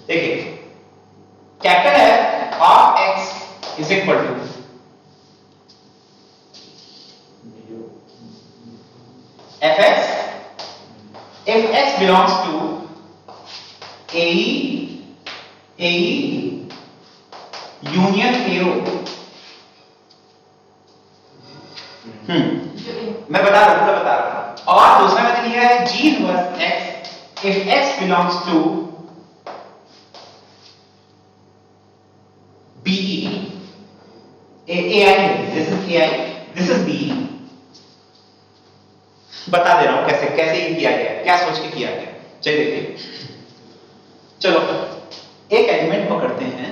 [SPEAKER 1] देखिए capital F of X is equal to fx if x belongs to AE union AO। मैं बता रहा हूं। और दूसरा मैंने लिया है G inverse x if x belongs to BE AI, this is AI, this is BE। बता दे रहा हूं कैसे कैसे ये किया गया, क्या सोच के किया गया। चलिए देखिए, चलो एक एलिमेंट पकड़ते हैं,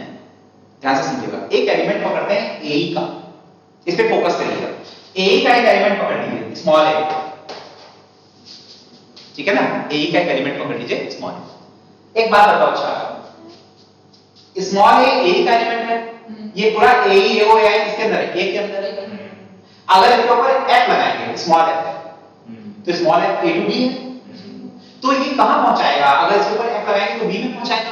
[SPEAKER 1] ध्यान से समझिएगा, एक एलिमेंट पकड़ते हैं ए का, इस पे फोकस करिएगा। ए का एक एलिमेंट पकड़ लीजिए, स्मॉल ए, ठीक है ना, ए का एक एलिमेंट पकड़ लीजिए स्मॉल ए। एक बात बताओ, अच्छा स्मॉल ए का एलिमेंट है, ये पूरा ए ओ ए इसके अंदर है, ए के अंदर है। अगर इसके ऊपर एफ लगाएंगे, स्मॉल एफ, तो small F A to B है, तो ये कहां पहुंचाएगा, अगर इसके ऊपर एफ लगाएंगे तो बी में पहुंचाएगा।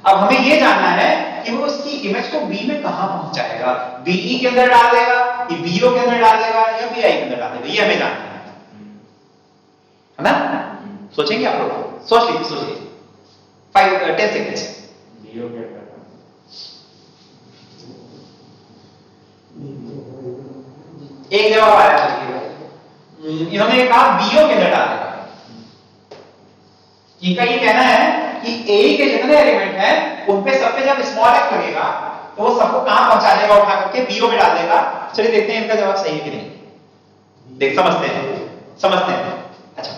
[SPEAKER 1] अब हमें ये जानना है कि वो उसकी इमेज को बी में कहां पहुंचाएगा, बीई के अंदर डाल देगा, ये बीओ के अंदर डाल देगा, या बीआई के अंदर डाल देगा, ये हमें जानना है ना। सोचेंगे आप लोग, सोच लीजिए 10 सेकंड्स।
[SPEAKER 4] बीओ क्या करता है,
[SPEAKER 1] एक जवाब आया, इन्होंने कहा बीओ के अंदर डाल देगा। इनका ये कहना है कि ए के जितने एलिमेंट हैं उन पे सब पे जब स्मॉल एफ लगेगा तो वो सबको कहां पहुंचा देगा, उठा करके बीओ में डाल देगा। चलिए देखते हैं इनका जवाब सही है कि नहीं, देख समझते हैं। अच्छा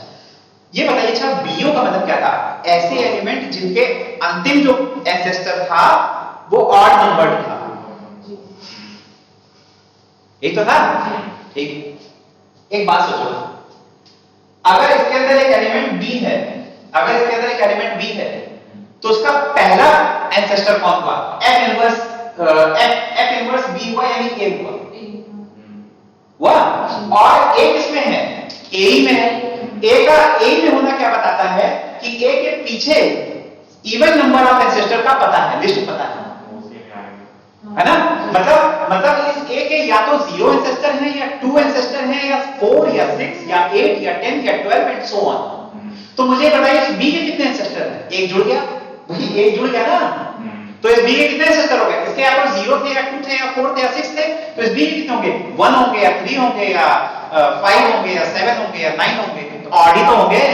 [SPEAKER 1] ये बताइए, अच्छा बीओ का मतलब क्या था, ऐसे एलिमेंट जिनके अंतिम जो एंसेस्टर था वो ऑड नंबर था, एक तो था ठीक। एक बात सोचो, अगर इसके अंदर एक एलिमेंट बी है, अगर इसके अंदर एक एलिमेंट बी है, तो उसका पहला एंसेस्टर कौन हुआ? एफ इनवर्स बी हुआ, यानी ए हुआ। और ए किसमें है? ए ही में है। ए का ए में होना क्या बताता है कि ए के पीछे इवन नंबर ऑफ एंसेस्टर का पता है, लिस्ट पता है ना? मतलब इस ए के या तो 0 एंसेस्टर है, या 2 एंसेस्टर है, या 4 या 6 या 8 या 10 या 12 एंड सो ऑन। तो मुझे बताइए इस बी के कितने एंसेस्टर हैं? एक जुड़ गया, वही एक जुड़ गया ना। तो इस बी के कितने एंसेस्टर हो गए? इसके या तो 0 थे, या 2 थे, या 4 थे, या 6 थे। तो इस बी के कितने होंगे? 1 होंगे, या 3 होंगे, या 5 होंगे, या 7 होंगे, या 9 होंगे। तो ऑड ही तो होंगे।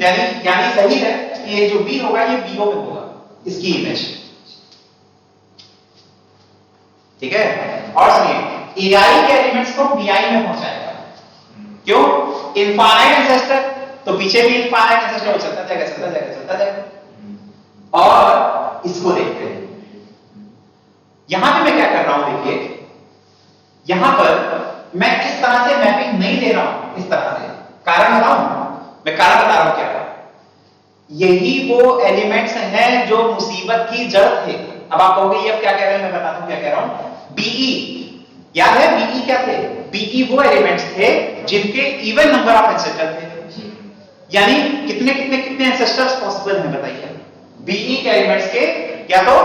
[SPEAKER 1] यानी सही है कि ये जो बी होगा ये बीओ में होगा, इसकी इमेज, ठीक है। और सुनिए, एआई के एलिमेंट्स को बीआई में पहुंचाएगा। क्यों? इनफाइनाइट एंसेस्टर, तो पीछे भी इनफाइनाइट एंसेस्टर चलता जाएगा, चलता जाएगा, चलता जाएगा। और इसको देखते हैं, यहां पे मैं क्या कर रहा हूं, देखिए यहां पर मैं इस तरह से मैपिंग नहीं ले रहा हूं, इस तरह से। कारण बताऊं? मैं कारण बता रहा हूं क्या। यही वो एलिमेंट्स हैं जो मुसीबत की जड़ थे। अब आप कहोगे ये अब क्या कह रहे हैं, मैं बताता हूं क्या कह रहा हूं। बीई, याद है बीई क्या थे? बीई वो एलिमेंट्स थे जिनके इवन नंबर ऑफ एंसेस्टर थे। यानी कितने कितने कितने एंसेस्टर्स पॉसिबल हैं बताइए? बीई के एलिमेंट्स के या तो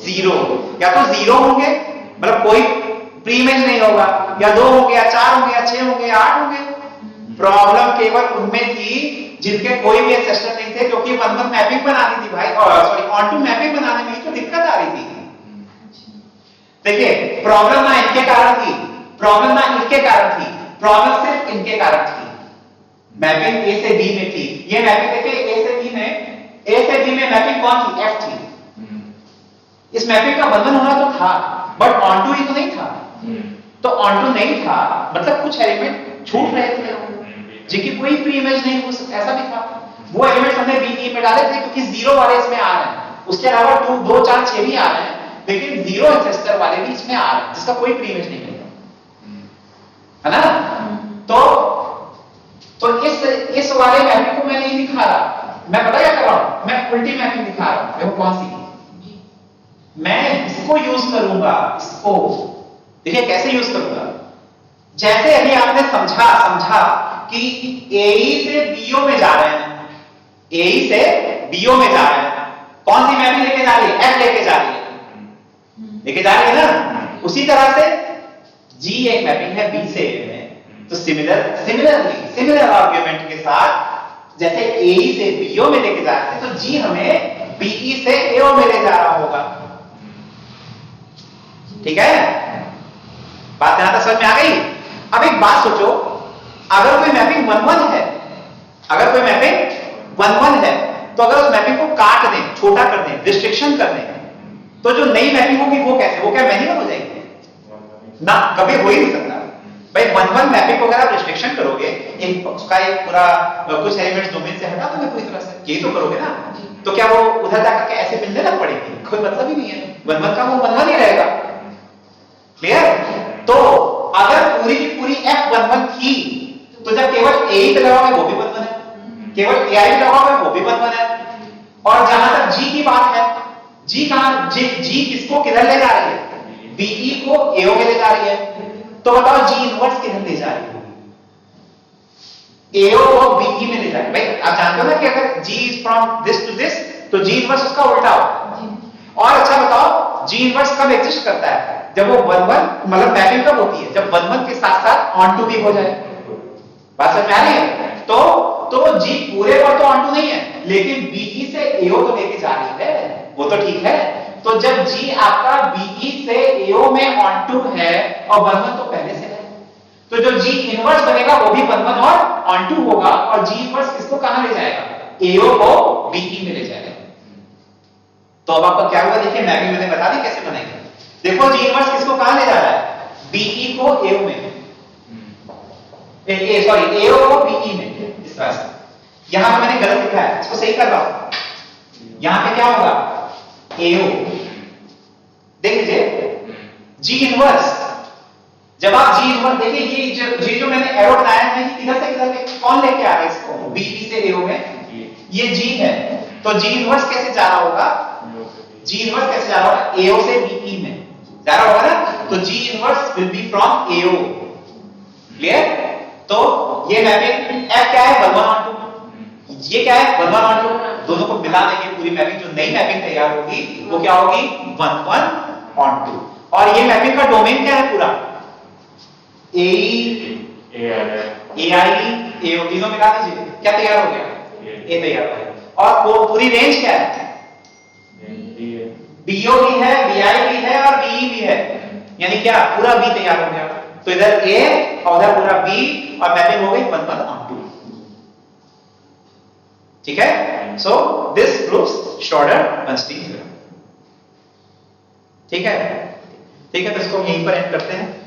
[SPEAKER 1] 0, या तो 0 होंगे, मतलब कोई प्री इमेज नहीं होगा, या 2 होंगे, या 4 होंगे, या 6 होंगे, या 8 होंगे। प्रॉब्लम केवल उनमें थी जिनके कोई भी एंसेस्टर नहीं थे, क्योंकि 1-1 मैपिंग बनानी थी भाई, सॉरी ऑन-टू मैपिंग बनाने में ही तो दिक्कत आ रही थी। देखिए प्रॉब्लम ना इनके कारण थी, प्रॉब्लम ना इनके कारण थी, प्रॉब्लम सिर्फ इनके कारण थी। मैपिंग ए से बी में थी, ये मैपिंग देखिए ए से बी में मैपिंग कौन थी? एफ थी। इस मैपिंग का बंधन होना तो था, बट ऑन टू ही तो नहीं था। तो ऑन टू नहीं था मतलब कुछ एलिमेंट छूट रहे थे जिनकी कोई प्री इमेज नहीं हो सकता, ऐसा भी था। वो एलिमेंट्स हमने बी में डाले थे क्योंकि 0 वाले इसमें आ रहे हैं, उसके अलावा 2, 4, 6 भी आ रहे हैं, लेकिन 0 एंसेस्टर वाले भी इसमें आ रहे हैं जिसका कोई प्री इमेज नहीं मिलेगा, है ना? तो इस वाले मैपिंग को मैं नहीं दिखा रहा, मैं पता क्या कर रहा हूं, मैं उल्टी मैपिंग दिखा रहा हूं। देखो कौन सी, मैं इसको यूज करूंगा, इसको देखिए कैसे यूज करूंगा। जैसे अभी आपने समझा कि एई से बीओ में जा रहे हैं, एई से बीओ में जा रहे हैं, कौन सी मैपिंग लेके जा रही है? एफ लेके जा रही है ना। उसी तरह से जी एक मैपिंग है बी से ए में, तो सिमिलर आर्गुमेंट के साथ जैसे एई से बीओ में लेके जा रहे थे, तो जी हमें बीई से एओ में ले जा रहा होगा, ठीक है? बात यहां तक समझ में आ गई? अब एक बात सोचो, अगर कोई मैपिंग 1-1 है, अगर कोई मैपिंग 1-1 है, तो अगर उस मैपिंग को काट दें, छोटा कर दें, रिस्ट्रिक्शन कर दें, तो जो नई मैपिंग होगी वो कैसे, वो क्या मैन्युअल हो जाएगी? ना, कभी हो ही नहीं सकता भाई। 1-1 मैपिंग को अगर आप रिस्ट्रिक्शन करोगे, उसका एक पूरा कुछ एलिमेंट्स डोमेन से हटा दोगे पूरी तरह से, यही तो करोगे ना। तो क्या वो उधर जाकर के ऐसे मिलने लग पड़ेगी? कोई मतलब ही नहीं है। 1-1 का वो 1-1 ही रहेगा। क्लियर? तो अगर पूरी की पूरी F11 थी, तो जब केवल ए ही लगा हुआ है वो भी 1-1 है, केवल ए आई लगा हुआ है वो भी 1-1 है। और जहां तक जी की बात है, जी कहां, जी किसको किधर ले जा रही है? बीई को एओ में ले जा रही है। तो बताओ जी इनवर्स किधर ले जा रही है? एओ को बीई में ले जा रही है। भाई आप जानते हो ना कि अगर g is from this to this, तो जी इनवर्स उसका उल्टा होगा। और अच्छा बताओ जी इनवर्स कब एग्जिस्ट करता है? जब वो 1-1, मतलब मैपिंग कब होती है? जब 1-1 के साथ साथ ऑन टू भी हो जाए। बात समझ में आ रही है? तो जी पूरे पर तो ऑन टू नहीं है, लेकिन बीई से एओ तो लेके जा रही है, वो तो ठीक है। तो जब जी आपका बीई से एओ में ऑन टू है और 1-1 तो पहले से है, तो जो जी इनवर्स बनेगा वो भी 1-1 और ऑन टू होगा। और जी इनवर्स किसको कहां ले जाएगा? एओ को बीई में ले जाएगा। तो अब आपका क्या हुआ देखिए, मैपिंग मैंने बता दी कैसे बनेगी। देखो जी इनवर्स किसको कहां ले जा रहा है? बीई को एओ में, सॉरी एओ को बीई में। इस तरह से यहां पर मैंने गलत लिखा है, इसको सही कर रहा हूं। यहां पे क्या होगा AO, देख लीजिए G इनवर्स, जब आप G इनवर्स देखिए ये जो मैंने एरो बनाया है ये किधर से किधर कौन लेके आ रहा है इसको BB से AO में, ये G है, तो G इनवर्स कैसे जा रहा होगा, G इनवर्स कैसे जा रहा होगा AO से BP में जा रहा होगा ना, तो G inverse will be from AO, clear. तो ये मैपिंग F क्या है 1 1 on 2, ये क्या है 1 1 on 2, दोनों को मिला देंगे पूरी मैपिंग जो नई मैपिंग तैयार होगी वो क्या होगी 1 1 on 2। और ये मैपिंग का डोमेन क्या है पूरा AI AO तीनों मिला दीजिए, क्या तैयार हो गया A तैयार हो गया। और पूरी रेंज क्या है BO भी है BI भी है और BE भी है, यानी क्या पूरा B तैयार हो गया, तो इधर A और उधर पूरा B और मैपिंग हो गई 1 1 on 2, ठीक है। So this proves Schrodinger-Bernstein theorem, ठीक है। ठीक है, तो इसको यहीं पर एंड करते हैं।